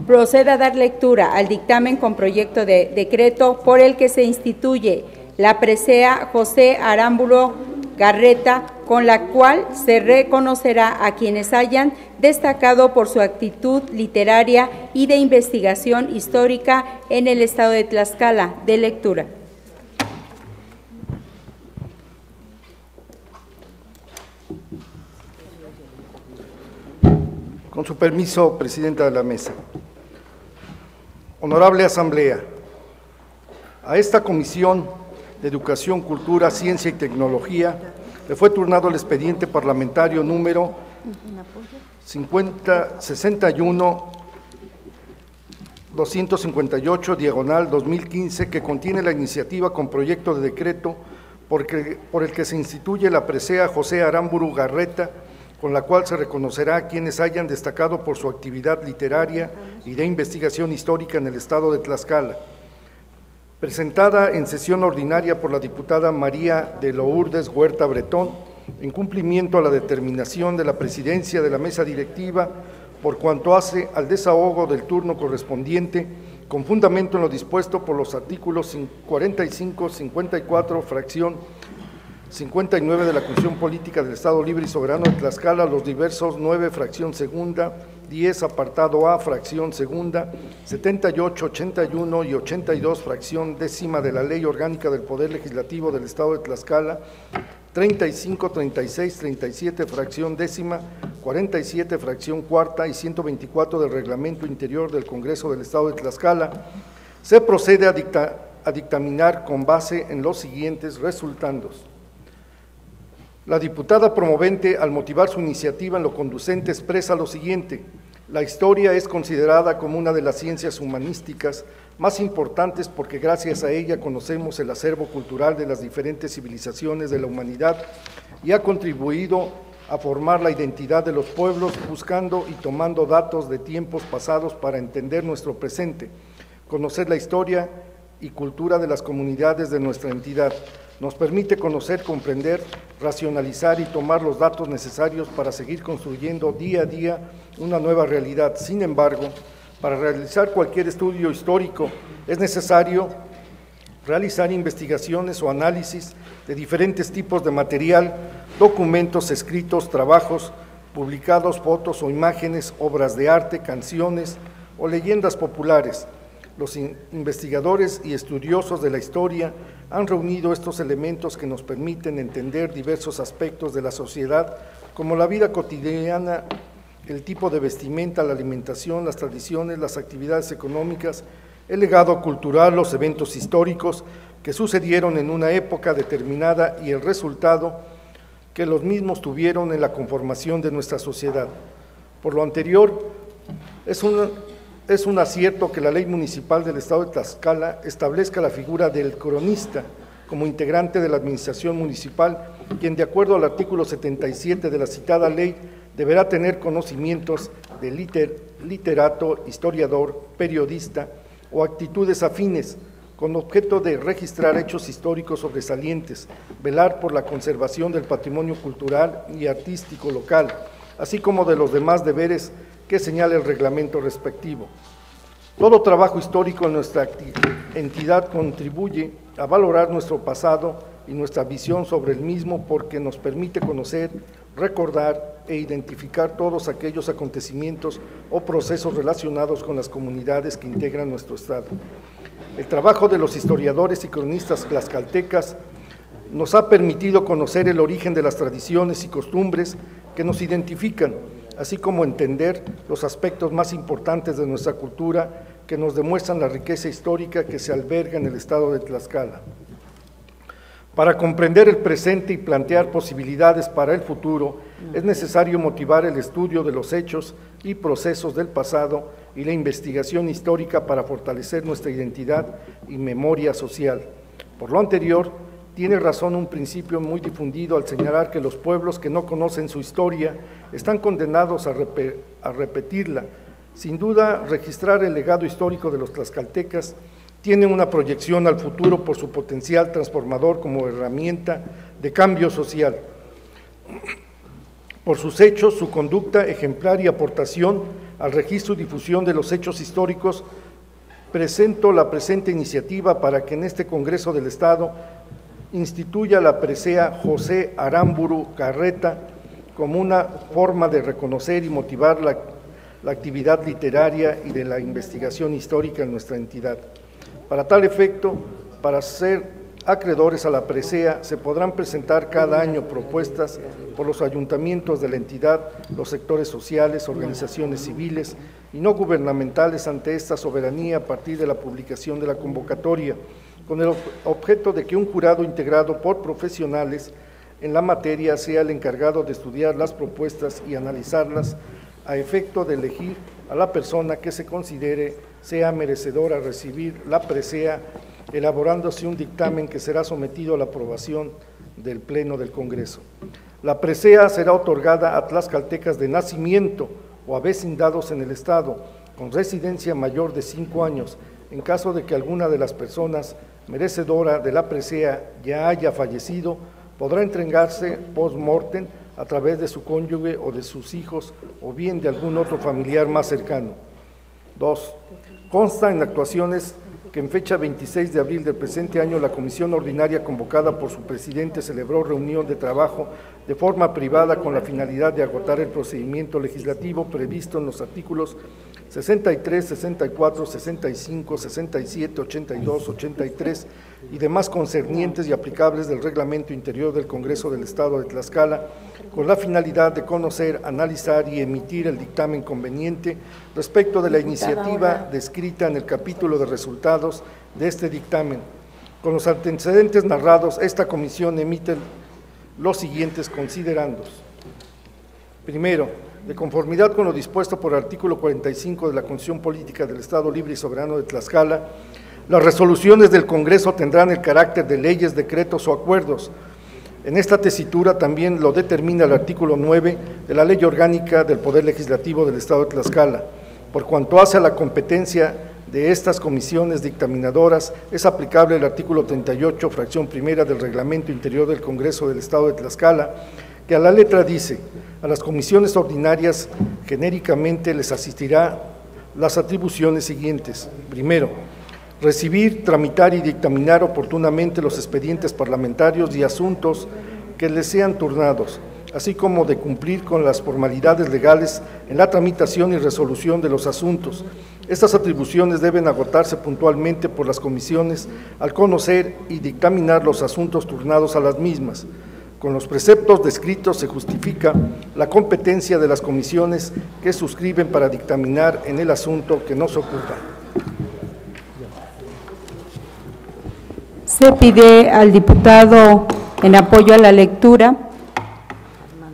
proceda a dar lectura al dictamen con proyecto de decreto por el que se instituye la presea José Arámbulo Garreta, con la cual se reconocerá a quienes hayan destacado por su actitud literaria y de investigación histórica en el estado de Tlaxcala. De lectura. Con su permiso, presidenta de la mesa. Honorable Asamblea, a esta Comisión de Educación, Cultura, Ciencia y Tecnología le fue turnado el expediente parlamentario número 5061 258, diagonal 2015, que contiene la iniciativa con proyecto de decreto por el que se instituye la presea José Aramburu Garreta, con la cual se reconocerá a quienes hayan destacado por su actividad literaria y de investigación histórica en el estado de Tlaxcala. Presentada en sesión ordinaria por la diputada María de Lourdes Huerta Bretón, en cumplimiento a la determinación de la presidencia de la mesa directiva, por cuanto hace al desahogo del turno correspondiente, con fundamento en lo dispuesto por los artículos 45, 54, fracción 59 de la Constitución Política del Estado Libre y Soberano de Tlaxcala, los diversos 9, fracción segunda, 10, apartado A, fracción segunda, 78, 81 y 82, fracción décima de la Ley Orgánica del Poder Legislativo del Estado de Tlaxcala, 35, 36, 37, fracción décima, 47, fracción cuarta y 124 del Reglamento Interior del Congreso del Estado de Tlaxcala, se procede a dictaminar con base en los siguientes resultandos. La diputada promovente, al motivar su iniciativa en lo conducente, expresa lo siguiente: la historia es considerada como una de las ciencias humanísticas más importantes porque gracias a ella conocemos el acervo cultural de las diferentes civilizaciones de la humanidad y ha contribuido a formar la identidad de los pueblos, buscando y tomando datos de tiempos pasados para entender nuestro presente, conocer la historia y cultura de las comunidades de nuestra entidad. Nos permite conocer, comprender, racionalizar y tomar los datos necesarios para seguir construyendo día a día una nueva realidad. Sin embargo, para realizar cualquier estudio histórico es necesario realizar investigaciones o análisis de diferentes tipos de material, documentos, escritos, trabajos publicados, fotos o imágenes, obras de arte, canciones o leyendas populares. Los investigadores y estudiosos de la historia han reunido estos elementos que nos permiten entender diversos aspectos de la sociedad, como la vida cotidiana, el tipo de vestimenta, la alimentación, las tradiciones, las actividades económicas, el legado cultural, los eventos históricos que sucedieron en una época determinada y el resultado que los mismos tuvieron en la conformación de nuestra sociedad. Por lo anterior, es un acierto que la Ley Municipal del Estado de Tlaxcala establezca la figura del cronista como integrante de la Administración Municipal, quien de acuerdo al artículo 77 de la citada ley deberá tener conocimientos de literato, historiador, periodista o actitudes afines, con objeto de registrar hechos históricos sobresalientes, velar por la conservación del patrimonio cultural y artístico local, así como de los demás deberes que señala el reglamento respectivo. Todo trabajo histórico en nuestra entidad contribuye a valorar nuestro pasado y nuestra visión sobre el mismo porque nos permite conocer, recordar e identificar todos aquellos acontecimientos o procesos relacionados con las comunidades que integran nuestro estado. El trabajo de los historiadores y cronistas tlaxcaltecas nos ha permitido conocer el origen de las tradiciones y costumbres que nos identifican, así como entender los aspectos más importantes de nuestra cultura que nos demuestran la riqueza histórica que se alberga en el estado de Tlaxcala. Para comprender el presente y plantear posibilidades para el futuro, es necesario motivar el estudio de los hechos y procesos del pasado y la investigación histórica para fortalecer nuestra identidad y memoria social. Por lo anterior, tiene razón un principio muy difundido al señalar que los pueblos que no conocen su historia están condenados a repetirla. Sin duda, registrar el legado histórico de los tlaxcaltecas tiene una proyección al futuro por su potencial transformador como herramienta de cambio social. Por sus hechos, su conducta ejemplar y aportación al registro y difusión de los hechos históricos, presento la presente iniciativa para que en este Congreso del Estado instituya la presea José Aramburu Garreta como una forma de reconocer y motivar la actividad literaria y de la investigación histórica en nuestra entidad. Para tal efecto, para ser acreedores a la presea, se podrán presentar cada año propuestas por los ayuntamientos de la entidad, los sectores sociales, organizaciones civiles y no gubernamentales ante esta soberanía a partir de la publicación de la convocatoria, con el objeto de que un jurado integrado por profesionales en la materia sea el encargado de estudiar las propuestas y analizarlas a efecto de elegir a la persona que se considere sea merecedora a recibir la presea, elaborándose un dictamen que será sometido a la aprobación del Pleno del Congreso. La presea será otorgada a tlaxcaltecas de nacimiento o a vecindados en el Estado, con residencia mayor de 5 años, en caso de que alguna de las personas merecedora de la presea ya haya fallecido, podrá entregarse post-mortem a través de su cónyuge o de sus hijos o bien de algún otro familiar más cercano. 2. Consta en actuaciones que en fecha 26 de abril del presente año la comisión ordinaria convocada por su presidente celebró reunión de trabajo de forma privada con la finalidad de agotar el procedimiento legislativo previsto en los artículos 63, 64, 65, 67, 82, 83 y demás concernientes y aplicables del Reglamento Interior del Congreso del Estado de Tlaxcala, con la finalidad de conocer, analizar y emitir el dictamen conveniente respecto de la iniciativa descrita en el capítulo de resultados de este dictamen. Con los antecedentes narrados, esta comisión emite los siguientes considerandos. Primero, de conformidad con lo dispuesto por el artículo 45 de la Constitución Política del Estado Libre y Soberano de Tlaxcala, las resoluciones del Congreso tendrán el carácter de leyes, decretos o acuerdos. En esta tesitura también lo determina el artículo 9 de la Ley Orgánica del Poder Legislativo del Estado de Tlaxcala. Por cuanto hace a la competencia de estas comisiones dictaminadoras, es aplicable el artículo 38, fracción primera del Reglamento Interior del Congreso del Estado de Tlaxcala, que a la letra dice: a las comisiones ordinarias genéricamente les asistirá las atribuciones siguientes. Primero, recibir, tramitar y dictaminar oportunamente los expedientes parlamentarios y asuntos que les sean turnados, así como de cumplir con las formalidades legales en la tramitación y resolución de los asuntos. Estas atribuciones deben agotarse puntualmente por las comisiones al conocer y dictaminar los asuntos turnados a las mismas. Con los preceptos descritos se justifica la competencia de las comisiones que suscriben para dictaminar en el asunto que nos ocupa. Se pide al diputado, en apoyo a la lectura,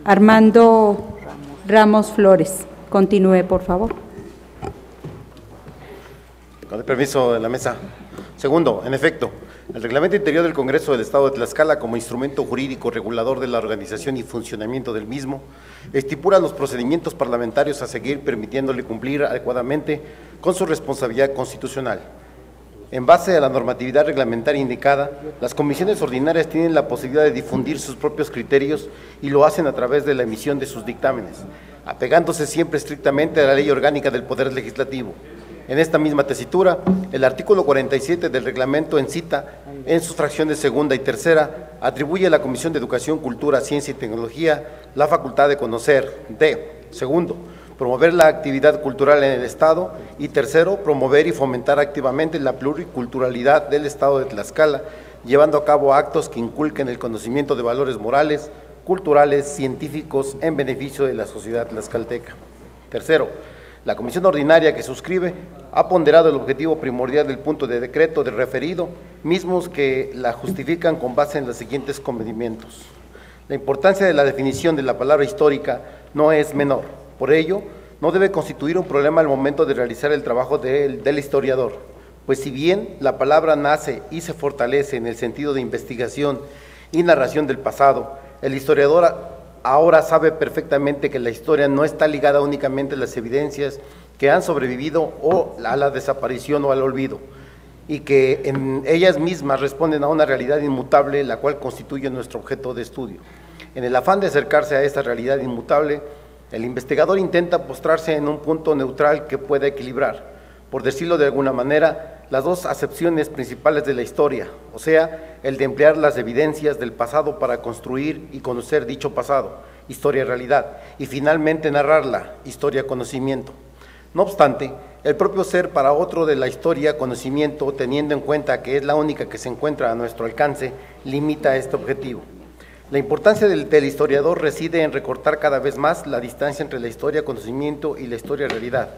Armando Ramos Flores. Continúe, por favor. Con el permiso de la mesa. Segundo, en efecto, el Reglamento Interior del Congreso del Estado de Tlaxcala, como instrumento jurídico regulador de la organización y funcionamiento del mismo, estipula los procedimientos parlamentarios a seguir, permitiéndole cumplir adecuadamente con su responsabilidad constitucional. En base a la normatividad reglamentaria indicada, las comisiones ordinarias tienen la posibilidad de difundir sus propios criterios y lo hacen a través de la emisión de sus dictámenes, apegándose siempre estrictamente a la Ley Orgánica del Poder Legislativo. En esta misma tesitura, el artículo 47 del reglamento en sus fracciones segunda y tercera, atribuye a la Comisión de Educación, Cultura, Ciencia y Tecnología la facultad de conocer, segundo, promover la actividad cultural en el Estado y tercero, promover y fomentar activamente la pluriculturalidad del Estado de Tlaxcala, llevando a cabo actos que inculquen el conocimiento de valores morales, culturales, científicos en beneficio de la sociedad tlaxcalteca. Tercero, la comisión ordinaria que suscribe ha ponderado el objetivo primordial del punto de decreto de referido, mismos que la justifican con base en los siguientes convenios. La importancia de la definición de la palabra histórica no es menor, por ello, no debe constituir un problema al momento de realizar el trabajo del historiador, pues si bien la palabra nace y se fortalece en el sentido de investigación y narración del pasado, el historiador ahora sabe perfectamente que la historia no está ligada únicamente a las evidencias que han sobrevivido o a la desaparición o al olvido, y que en ellas mismas responden a una realidad inmutable, la cual constituye nuestro objeto de estudio. En el afán de acercarse a esta realidad inmutable, el investigador intenta postrarse en un punto neutral que pueda equilibrar, por decirlo de alguna manera, las dos acepciones principales de la historia, o sea, el de emplear las evidencias del pasado para construir y conocer dicho pasado, historia-realidad, y finalmente narrarla, historia-conocimiento. No obstante, el propio ser para otro de la historia-conocimiento, teniendo en cuenta que es la única que se encuentra a nuestro alcance, limita este objetivo. La importancia del historiador reside en recortar cada vez más la distancia entre la historia-conocimiento y la historia-realidad.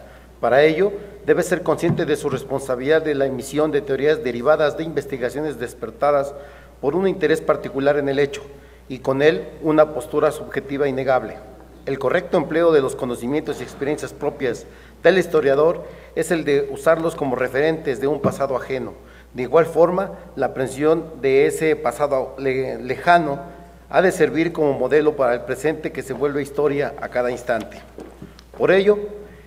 Para ello, debe ser consciente de su responsabilidad de la emisión de teorías derivadas de investigaciones despertadas por un interés particular en el hecho, y con él una postura subjetiva innegable. El correcto empleo de los conocimientos y experiencias propias del historiador es el de usarlos como referentes de un pasado ajeno. De igual forma, la aprehensión de ese pasado lejano ha de servir como modelo para el presente que se vuelve historia a cada instante. Por ello,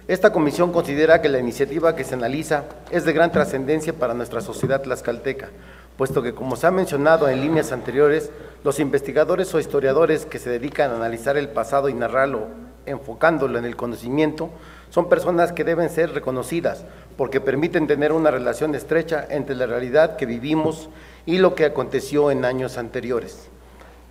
esta comisión considera que la iniciativa que se analiza es de gran trascendencia para nuestra sociedad tlaxcalteca, puesto que, como se ha mencionado en líneas anteriores, los investigadores o historiadores que se dedican a analizar el pasado y narrarlo, enfocándolo en el conocimiento, son personas que deben ser reconocidas, porque permiten tener una relación estrecha entre la realidad que vivimos y lo que aconteció en años anteriores.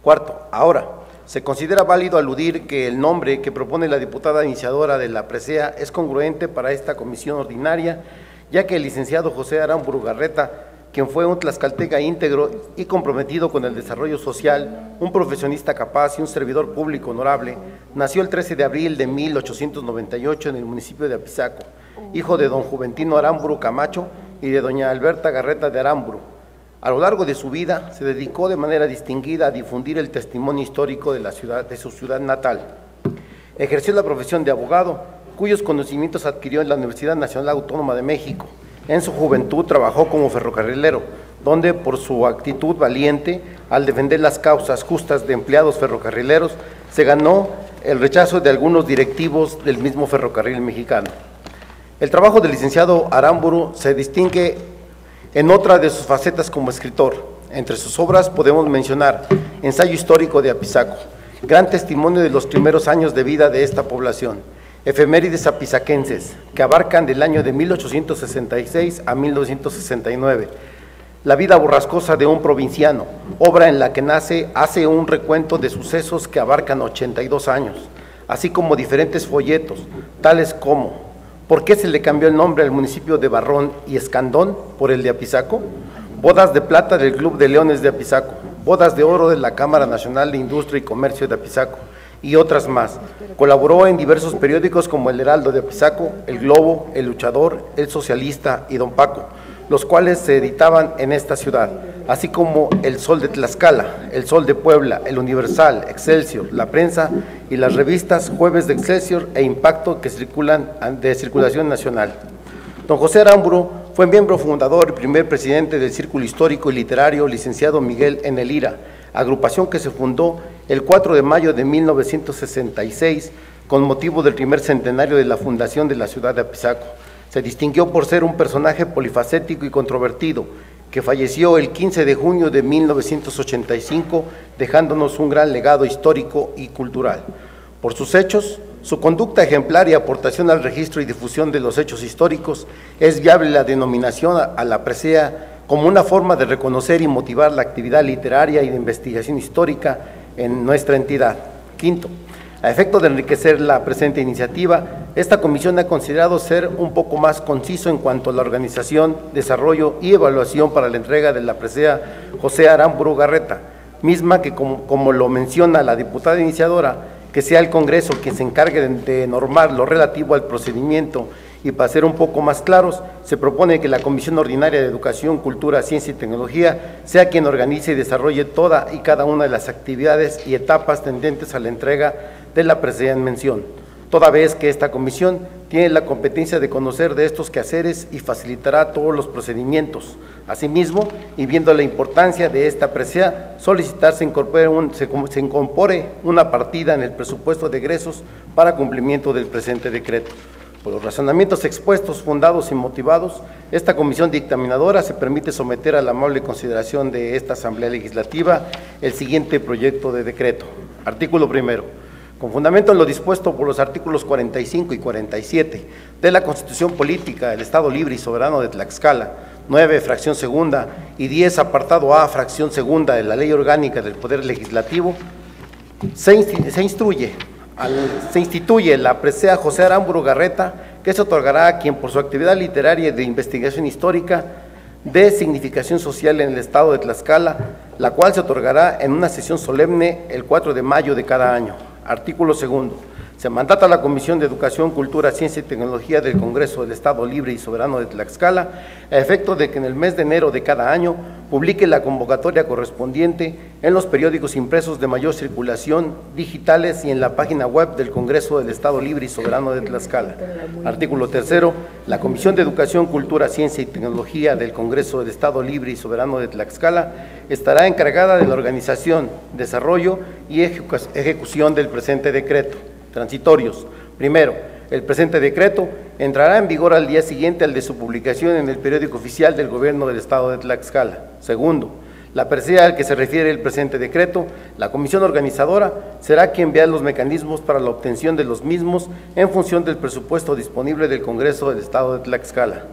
Cuarto, ahora, se considera válido aludir que el nombre que propone la diputada iniciadora de la presea es congruente para esta comisión ordinaria, ya que el licenciado José Aramburu Garreta, quien fue un tlaxcalteca íntegro y comprometido con el desarrollo social, un profesionista capaz y un servidor público honorable, nació el 13 de abril de 1898 en el municipio de Apizaco, hijo de don Juventino Aramburu Camacho y de doña Alberta Garreta de Aramburu. A lo largo de su vida se dedicó de manera distinguida a difundir el testimonio histórico de su ciudad natal. Ejerció la profesión de abogado, cuyos conocimientos adquirió en la Universidad Nacional Autónoma de México. En su juventud trabajó como ferrocarrilero, donde por su actitud valiente al defender las causas justas de empleados ferrocarrileros, se ganó el rechazo de algunos directivos del mismo ferrocarril mexicano. El trabajo del licenciado Aramburu se distingue en otra de sus facetas como escritor. Entre sus obras podemos mencionar Ensayo histórico de Apizaco, gran testimonio de los primeros años de vida de esta población, Efemérides apizaquenses, que abarcan del año de 1866 a 1969, La vida borrascosa de un provinciano, obra en la que hace un recuento de sucesos que abarcan 82 años, así como diferentes folletos, tales como ¿por qué se le cambió el nombre al municipio de Barrón y Escandón por el de Apizaco? Bodas de plata del Club de Leones de Apizaco, bodas de oro de la Cámara Nacional de Industria y Comercio de Apizaco y otras más. Colaboró en diversos periódicos como El Heraldo de Apizaco, El Globo, El Luchador, El Socialista y Don Paco, los cuales se editaban en esta ciudad, así como El Sol de Tlaxcala, El Sol de Puebla, El Universal, Excelsior, La Prensa y las revistas Jueves de Excelsior e Impacto que circulan de circulación nacional. Don José Aramburu fue miembro fundador y primer presidente del Círculo Histórico y Literario Licenciado Miguel N. Lira, agrupación que se fundó el 4 de mayo de 1966 con motivo del primer centenario de la fundación de la ciudad de Apizaco. Se distinguió por ser un personaje polifacético y controvertido, que falleció el 15 de junio de 1985, dejándonos un gran legado histórico y cultural. Por sus hechos, su conducta ejemplar y aportación al registro y difusión de los hechos históricos, es viable la denominación a la presea como una forma de reconocer y motivar la actividad literaria y de investigación histórica en nuestra entidad. Quinto, a efecto de enriquecer la presente iniciativa, esta comisión ha considerado ser un poco más conciso en cuanto a la organización, desarrollo y evaluación para la entrega de la presea José Aramburu Garreta, misma que, como lo menciona la diputada iniciadora, que sea el Congreso quien se encargue de normar lo relativo al procedimiento, y para ser un poco más claros, se propone que la Comisión Ordinaria de Educación, Cultura, Ciencia y Tecnología sea quien organice y desarrolle toda y cada una de las actividades y etapas tendentes a la entrega de la presea en mención, toda vez que esta comisión tiene la competencia de conocer de estos quehaceres y facilitará todos los procedimientos. Asimismo, y viendo la importancia de esta presea, solicitar se incorpore una partida en el presupuesto de egresos para cumplimiento del presente decreto. Por los razonamientos expuestos, fundados y motivados, esta comisión dictaminadora se permite someter a la amable consideración de esta Asamblea Legislativa el siguiente proyecto de decreto. Artículo primero. Con fundamento en lo dispuesto por los artículos 45 y 47 de la Constitución Política del Estado Libre y Soberano de Tlaxcala, 9, fracción segunda, y 10, apartado A, fracción segunda de la Ley Orgánica del Poder Legislativo, se instituye la presea José Aramburu Garreta, que se otorgará a quien por su actividad literaria y de investigación histórica de significación social en el estado de Tlaxcala, la cual se otorgará en una sesión solemne el 4 de mayo de cada año. Artículo segundo. Se mandata a la Comisión de Educación, Cultura, Ciencia y Tecnología del Congreso del Estado Libre y Soberano de Tlaxcala, a efecto de que en el mes de enero de cada año publique la convocatoria correspondiente en los periódicos impresos de mayor circulación, digitales y en la página web del Congreso del Estado Libre y Soberano de Tlaxcala. Artículo 3. La Comisión de Educación, Cultura, Ciencia y Tecnología del Congreso del Estado Libre y Soberano de Tlaxcala estará encargada de la organización, desarrollo y ejecución del presente decreto. Transitorios. Primero, el presente decreto entrará en vigor al día siguiente al de su publicación en el periódico oficial del Gobierno del Estado de Tlaxcala. Segundo, la presea al que se refiere el presente decreto, la comisión organizadora será quien vea los mecanismos para la obtención de los mismos en función del presupuesto disponible del Congreso del Estado de Tlaxcala.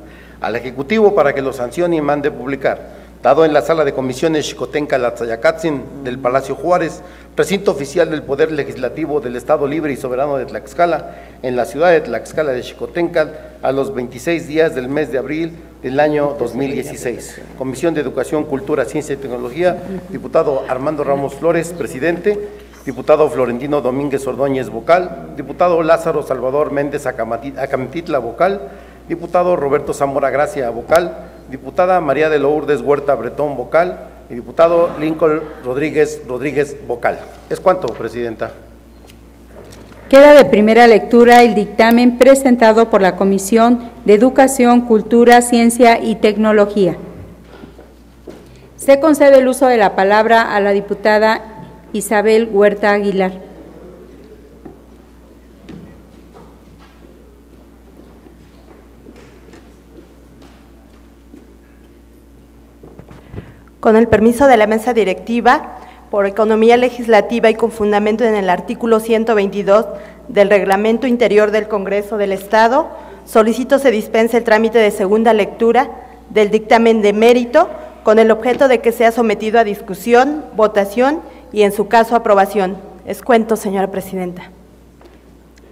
Al Ejecutivo para que lo sancione y mande publicar. Dado en la sala de comisiones Xicotenca Latzayacatzin del Palacio Juárez, recinto oficial del Poder Legislativo del Estado Libre y Soberano de Tlaxcala, en la ciudad de Tlaxcala de Xicotenca, a los 26 días del mes de abril del año 2016. Comisión de Educación, Cultura, Ciencia y Tecnología, diputado Armando Ramos Flores, presidente, diputado Florentino Domínguez Ordóñez, vocal, diputado Lázaro Salvador Méndez Acamititla, vocal, diputado Roberto Zamora Gracia, vocal, diputada María de Lourdes Huerta Bretón, vocal, y diputado Lincoln Rodríguez, vocal. ¿Es cuánto, presidenta? Queda de primera lectura el dictamen presentado por la Comisión de Educación, Cultura, Ciencia y Tecnología. Se concede el uso de la palabra a la diputada Isabel Huerta Aguilar. Con el permiso de la mesa directiva, por economía legislativa y con fundamento en el artículo 122 del Reglamento Interior del Congreso del Estado, solicito se dispense el trámite de segunda lectura del dictamen de mérito con el objeto de que sea sometido a discusión, votación y, en su caso, aprobación. Es cuento, señora presidenta.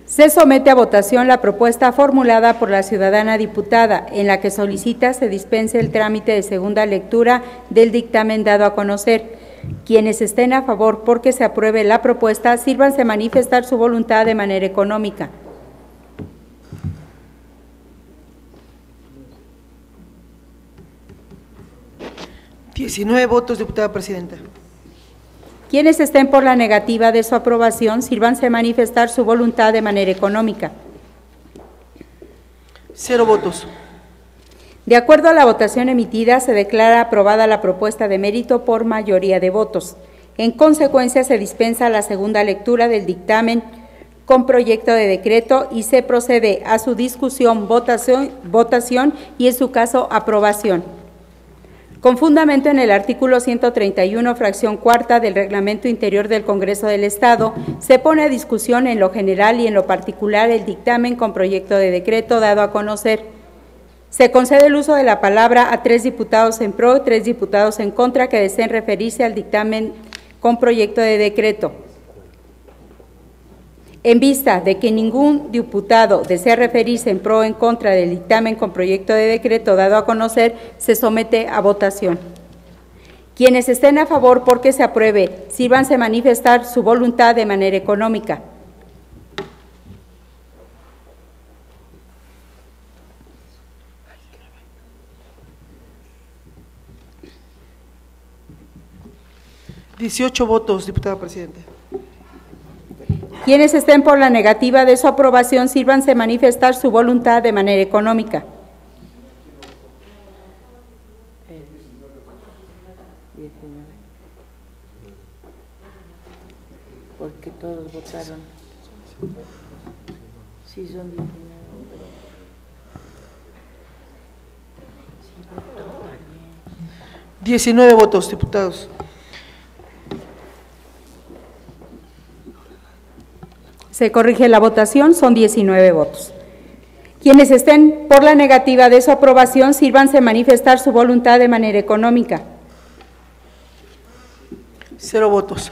Se somete a votación la propuesta formulada por la ciudadana diputada, en la que solicita se dispense el trámite de segunda lectura del dictamen dado a conocer. Quienes estén a favor porque se apruebe la propuesta, sírvanse manifestar su voluntad de manera económica. $19 votos, diputada presidenta. Quienes estén por la negativa de su aprobación, sírvanse manifestar su voluntad de manera económica. 0 votos. De acuerdo a la votación emitida, se declara aprobada la propuesta de mérito por mayoría de votos. En consecuencia, se dispensa la segunda lectura del dictamen con proyecto de decreto y se procede a su discusión, votación y, en su caso, aprobación. Con fundamento en el artículo 131, fracción cuarta del Reglamento Interior del Congreso del Estado, se pone a discusión en lo general y en lo particular el dictamen con proyecto de decreto dado a conocer. Se concede el uso de la palabra a 3 diputados en pro y 3 diputados en contra que deseen referirse al dictamen con proyecto de decreto. En vista de que ningún diputado desea referirse en pro o en contra del dictamen con proyecto de decreto dado a conocer, se somete a votación. Quienes estén a favor porque se apruebe, sírvanse manifestar su voluntad de manera económica. $18 votos, diputada presidenta. Quienes estén por la negativa de su aprobación, sírvanse manifestar su voluntad de manera económica. Porque todos votaron. Sí, son 19. 19 votos, diputados. Se corrige la votación, son 19 votos. Quienes estén por la negativa de su aprobación, sírvanse manifestar su voluntad de manera económica. 0 votos.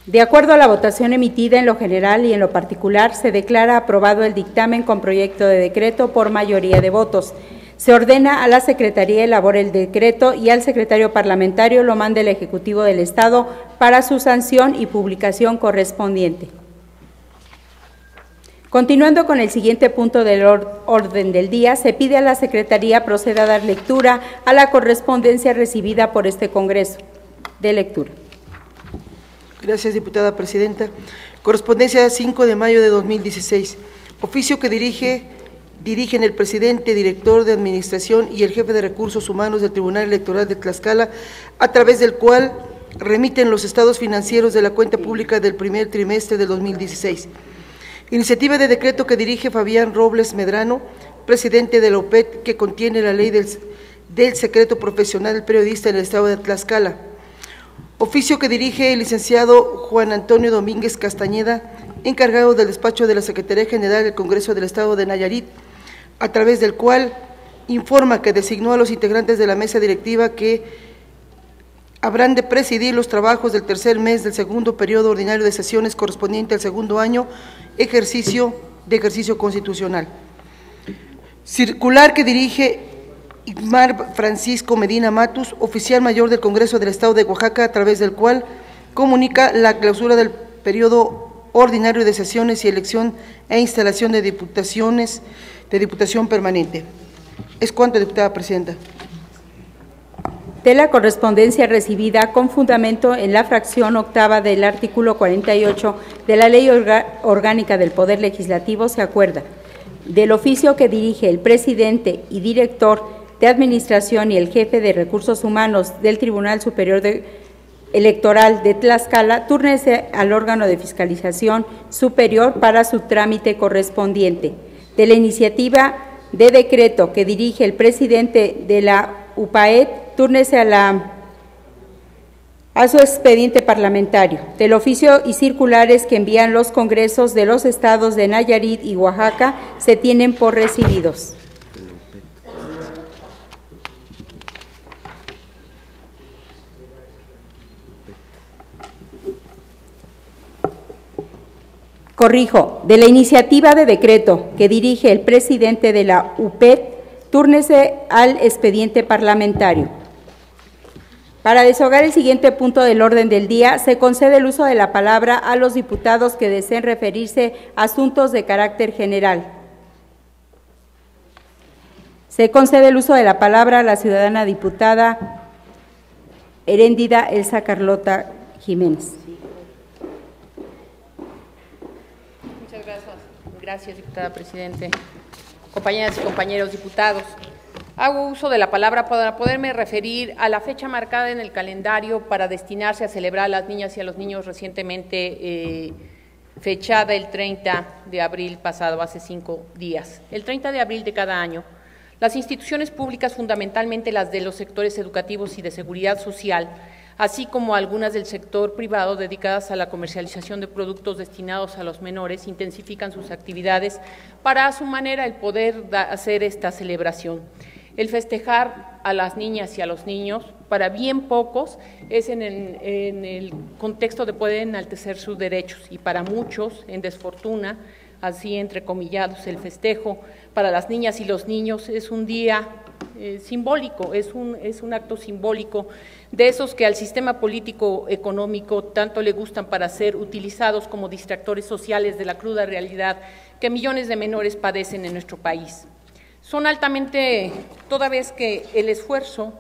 De acuerdo a la votación emitida en lo general y en lo particular, se declara aprobado el dictamen con proyecto de decreto por mayoría de votos. Se ordena a la Secretaría elabore el decreto y al secretario parlamentario lo mande el Ejecutivo del Estado para su sanción y publicación correspondiente. Continuando con el siguiente punto del orden del día, se pide a la Secretaría proceda a dar lectura a la correspondencia recibida por este Congreso. De lectura. Gracias, diputada presidenta. Correspondencia 5 de mayo de 2016. Oficio que dirigen el presidente, director de administración y el jefe de recursos humanos del Tribunal Electoral de Tlaxcala, a través del cual remiten los estados financieros de la cuenta pública del primer trimestre del 2016. Iniciativa de decreto que dirige Fabián Robles Medrano, presidente de la UPET, que contiene la ley del secreto profesional del periodista en el estado de Tlaxcala. Oficio que dirige el licenciado Juan Antonio Domínguez Castañeda, encargado del despacho de la Secretaría General del Congreso del Estado de Nayarit, a través del cual informa que designó a los integrantes de la mesa directiva que habrán de presidir los trabajos del tercer mes del segundo periodo ordinario de sesiones correspondiente al segundo año de ejercicio constitucional. Circular que dirige Igmar Francisco Medina Matus, oficial mayor del Congreso del Estado de Oaxaca, a través del cual comunica la clausura del periodo ordinario de sesiones y elección e instalación de diputaciones de diputación permanente. Es cuanto, diputada presidenta. De la correspondencia recibida con fundamento en la fracción octava del artículo 48 de la Ley Orgánica del Poder Legislativo se acuerda del oficio que dirige el presidente y director de Administración y el jefe de Recursos Humanos del Tribunal Superior Electoral de Tlaxcala, túrnese al órgano de fiscalización superior para su trámite correspondiente. De la iniciativa de decreto que dirige el presidente de la UPAET, túrnese a su expediente parlamentario. Del oficio y circulares que envían los congresos de los estados de Nayarit y Oaxaca se tienen por recibidos. Corrijo, de la iniciativa de decreto que dirige el presidente de la UPET, túrnese al expediente parlamentario. Para desahogar el siguiente punto del orden del día, se concede el uso de la palabra a los diputados que deseen referirse a asuntos de carácter general. Se concede el uso de la palabra a la ciudadana diputada Heréndida Elsa Carlota Jiménez. Muchas gracias. Gracias, diputada presidente. Compañeras y compañeros diputados, hago uso de la palabra para poderme referir a la fecha marcada en el calendario para destinarse a celebrar a las niñas y a los niños recientemente fechada el 30 de abril pasado, hace 5 días. El 30 de abril de cada año, las instituciones públicas, fundamentalmente las de los sectores educativos y de seguridad social, así como algunas del sector privado dedicadas a la comercialización de productos destinados a los menores, intensifican sus actividades para, a su manera, el poder hacer esta celebración. El festejar a las niñas y a los niños, para bien pocos, es en el contexto de poder enaltecer sus derechos, y para muchos, en desfortuna, así entrecomillados, el festejo para las niñas y los niños es un día simbólico, es un acto simbólico de esos que al sistema político económico tanto le gustan para ser utilizados como distractores sociales de la cruda realidad que millones de menores padecen en nuestro país. Son altamente, toda vez que el esfuerzo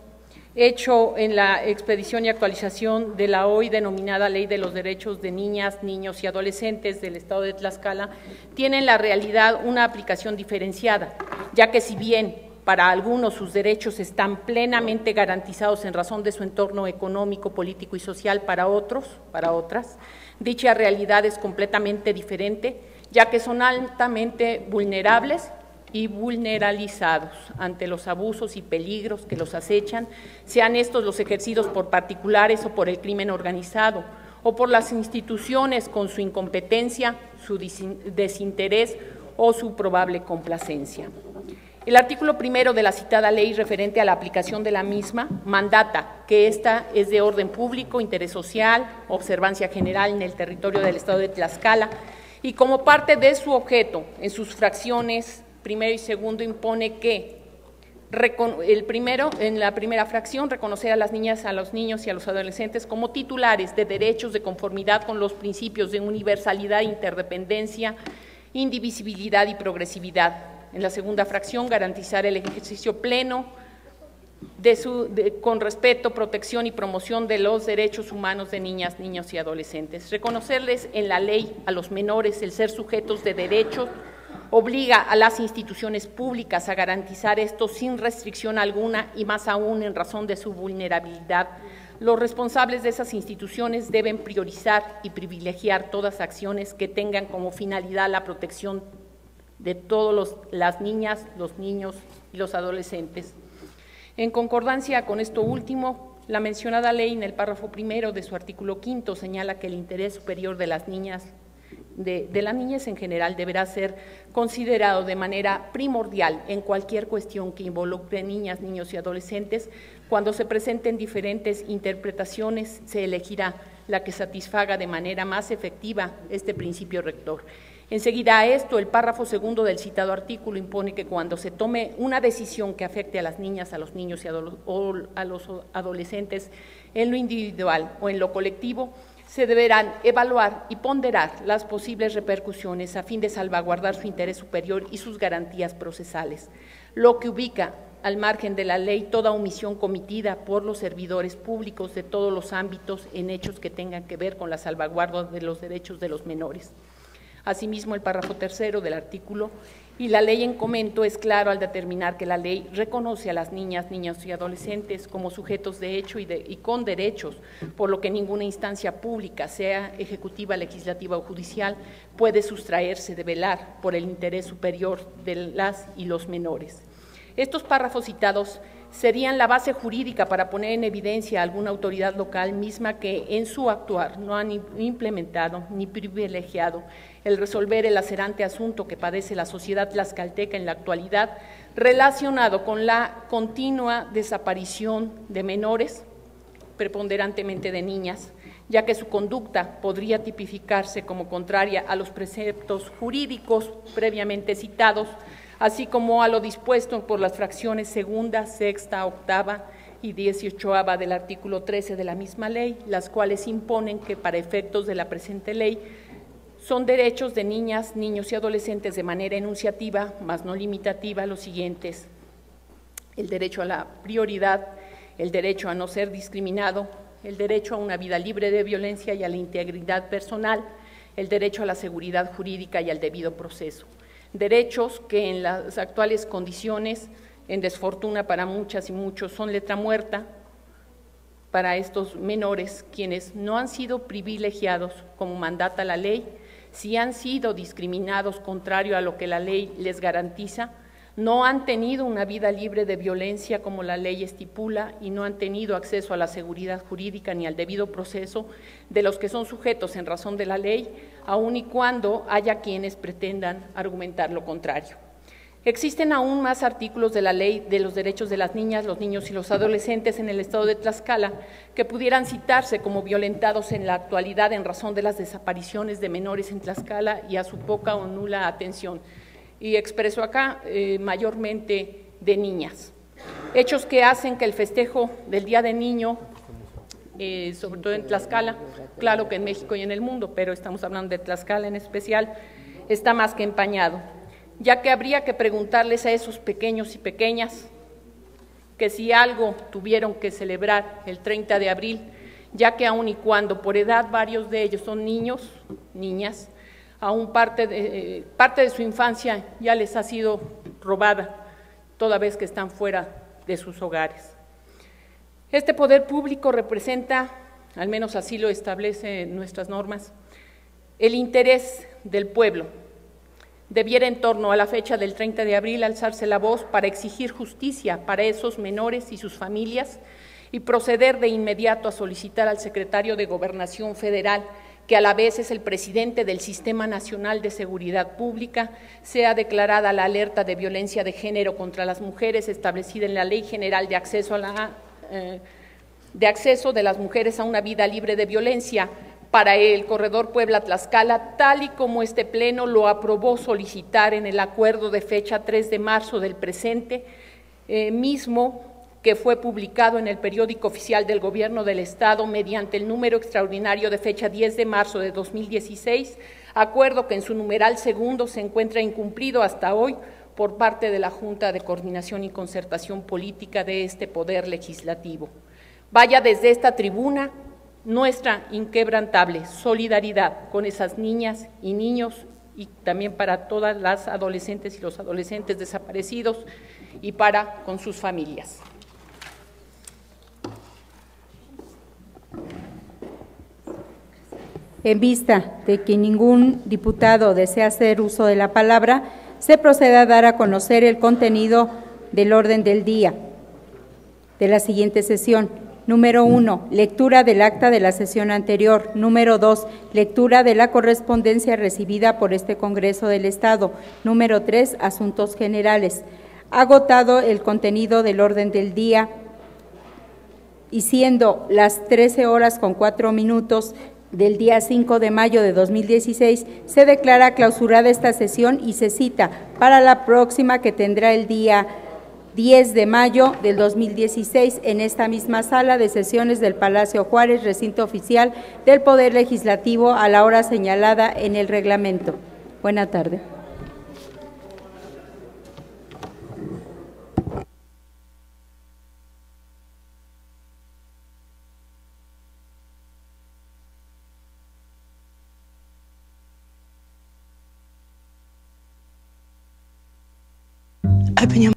hecho en la expedición y actualización de la hoy denominada Ley de los Derechos de Niñas, Niños y Adolescentes del Estado de Tlaxcala, tiene en la realidad una aplicación diferenciada, ya que si bien para algunos sus derechos están plenamente garantizados en razón de su entorno económico, político y social, para otros, para otras, dicha realidad es completamente diferente, ya que son altamente vulnerables y vulneralizados ante los abusos y peligros que los acechan, sean estos los ejercidos por particulares o por el crimen organizado, o por las instituciones con su incompetencia, su desinterés o su probable complacencia. El artículo primero de la citada ley referente a la aplicación de la misma mandata que ésta es de orden público, interés social, observancia general en el territorio del Estado de Tlaxcala, y como parte de su objeto, en sus fracciones primero y segundo, impone que en la primera fracción, reconocer a las niñas, a los niños y a los adolescentes como titulares de derechos de conformidad con los principios de universalidad e interdependencia indivisibilidad y progresividad. En la segunda fracción, garantizar el ejercicio pleno con respeto, protección y promoción de los derechos humanos de niñas, niños y adolescentes. Reconocerles en la ley a los menores el ser sujetos de derechos obliga a las instituciones públicas a garantizar esto sin restricción alguna y más aún en razón de su vulnerabilidad. Los responsables de esas instituciones deben priorizar y privilegiar todas acciones que tengan como finalidad la protección de todas las niñas, los niños y los adolescentes. En concordancia con esto último, la mencionada ley en el párrafo primero de su artículo 5 señala que el interés superior de las niñas, de la niñez en general, deberá ser considerado de manera primordial en cualquier cuestión que involucre niñas, niños y adolescentes. Cuando se presenten diferentes interpretaciones, se elegirá la que satisfaga de manera más efectiva este principio rector. Enseguida a esto, el párrafo segundo del citado artículo impone que cuando se tome una decisión que afecte a las niñas, a los niños y a los adolescentes en lo individual o en lo colectivo, se deberán evaluar y ponderar las posibles repercusiones a fin de salvaguardar su interés superior y sus garantías procesales, lo que ubica al margen de la ley toda omisión cometida por los servidores públicos de todos los ámbitos en hechos que tengan que ver con la salvaguarda de los derechos de los menores. Asimismo, el párrafo tercero del artículo y la ley en comento es claro al determinar que la ley reconoce a las niñas, niños y adolescentes como sujetos de hecho y con derechos, por lo que ninguna instancia pública, sea ejecutiva, legislativa o judicial, puede sustraerse de velar por el interés superior de las y los menores. Estos párrafos citados serían la base jurídica para poner en evidencia a alguna autoridad local misma que en su actuar no han implementado ni privilegiado el resolver el lacerante asunto que padece la sociedad tlaxcalteca en la actualidad, relacionado con la continua desaparición de menores, preponderantemente de niñas, ya que su conducta podría tipificarse como contraria a los preceptos jurídicos previamente citados, así como a lo dispuesto por las fracciones segunda, sexta, octava y 18ª del artículo 13 de la misma ley, las cuales imponen que para efectos de la presente ley son derechos de niñas, niños y adolescentes de manera enunciativa, mas no limitativa, los siguientes: el derecho a la prioridad, el derecho a no ser discriminado, el derecho a una vida libre de violencia y a la integridad personal, el derecho a la seguridad jurídica y al debido proceso. Derechos que en las actuales condiciones, en desfortuna para muchas y muchos, son letra muerta para estos menores, quienes no han sido privilegiados como mandata la ley, si han sido discriminados contrario a lo que la ley les garantiza, no han tenido una vida libre de violencia como la ley estipula y no han tenido acceso a la seguridad jurídica ni al debido proceso de los que son sujetos en razón de la ley, aun y cuando haya quienes pretendan argumentar lo contrario. Existen aún más artículos de la Ley de los Derechos de las Niñas, los Niños y los Adolescentes en el estado de Tlaxcala que pudieran citarse como violentados en la actualidad en razón de las desapariciones de menores en Tlaxcala y a su poca o nula atención. Y expreso acá mayormente de niñas. Hechos que hacen que el festejo del Día del Niño, sobre todo en Tlaxcala, claro que en México y en el mundo, pero estamos hablando de Tlaxcala en especial, está más que empañado, ya que habría que preguntarles a esos pequeños y pequeñas que si algo tuvieron que celebrar el 30 de abril, ya que aun y cuando por edad varios de ellos son niños, niñas, aún parte de su infancia ya les ha sido robada, toda vez que están fuera de sus hogares. Este poder público representa, al menos así lo establecen nuestras normas, el interés del pueblo. Debiera en torno a la fecha del 30 de abril alzarse la voz para exigir justicia para esos menores y sus familias y proceder de inmediato a solicitar al secretario de Gobernación Federal, que a la vez es el presidente del Sistema Nacional de Seguridad Pública, sea declarada la alerta de violencia de género contra las mujeres establecida en la Ley General de Acceso de las Mujeres a una Vida Libre de Violencia para el corredor Puebla-Tlaxcala, tal y como este Pleno lo aprobó solicitar en el acuerdo de fecha 3 de marzo del presente, mismo que fue publicado en el periódico oficial del Gobierno del Estado mediante el número extraordinario de fecha 10 de marzo de 2016, acuerdo que en su numeral segundo se encuentra incumplido hasta hoy por parte de la Junta de Coordinación y Concertación Política de este Poder Legislativo. Vaya desde esta tribuna nuestra inquebrantable solidaridad con esas niñas y niños y también para todas las adolescentes y los adolescentes desaparecidos y para con sus familias. En vista de que ningún diputado desea hacer uso de la palabra, se procede a dar a conocer el contenido del orden del día de la siguiente sesión. Número 1, lectura del acta de la sesión anterior. Número 2, lectura de la correspondencia recibida por este Congreso del Estado. Número 3, asuntos generales. Agotado el contenido del orden del día y siendo las 13:04 del día 5 de mayo de 2016, se declara clausurada esta sesión y se cita para la próxima, que tendrá el día 10 de mayo del 2016 en esta misma sala de sesiones del Palacio Juárez, recinto oficial del Poder Legislativo, a la hora señalada en el reglamento. Buena tarde. Ay, Peña.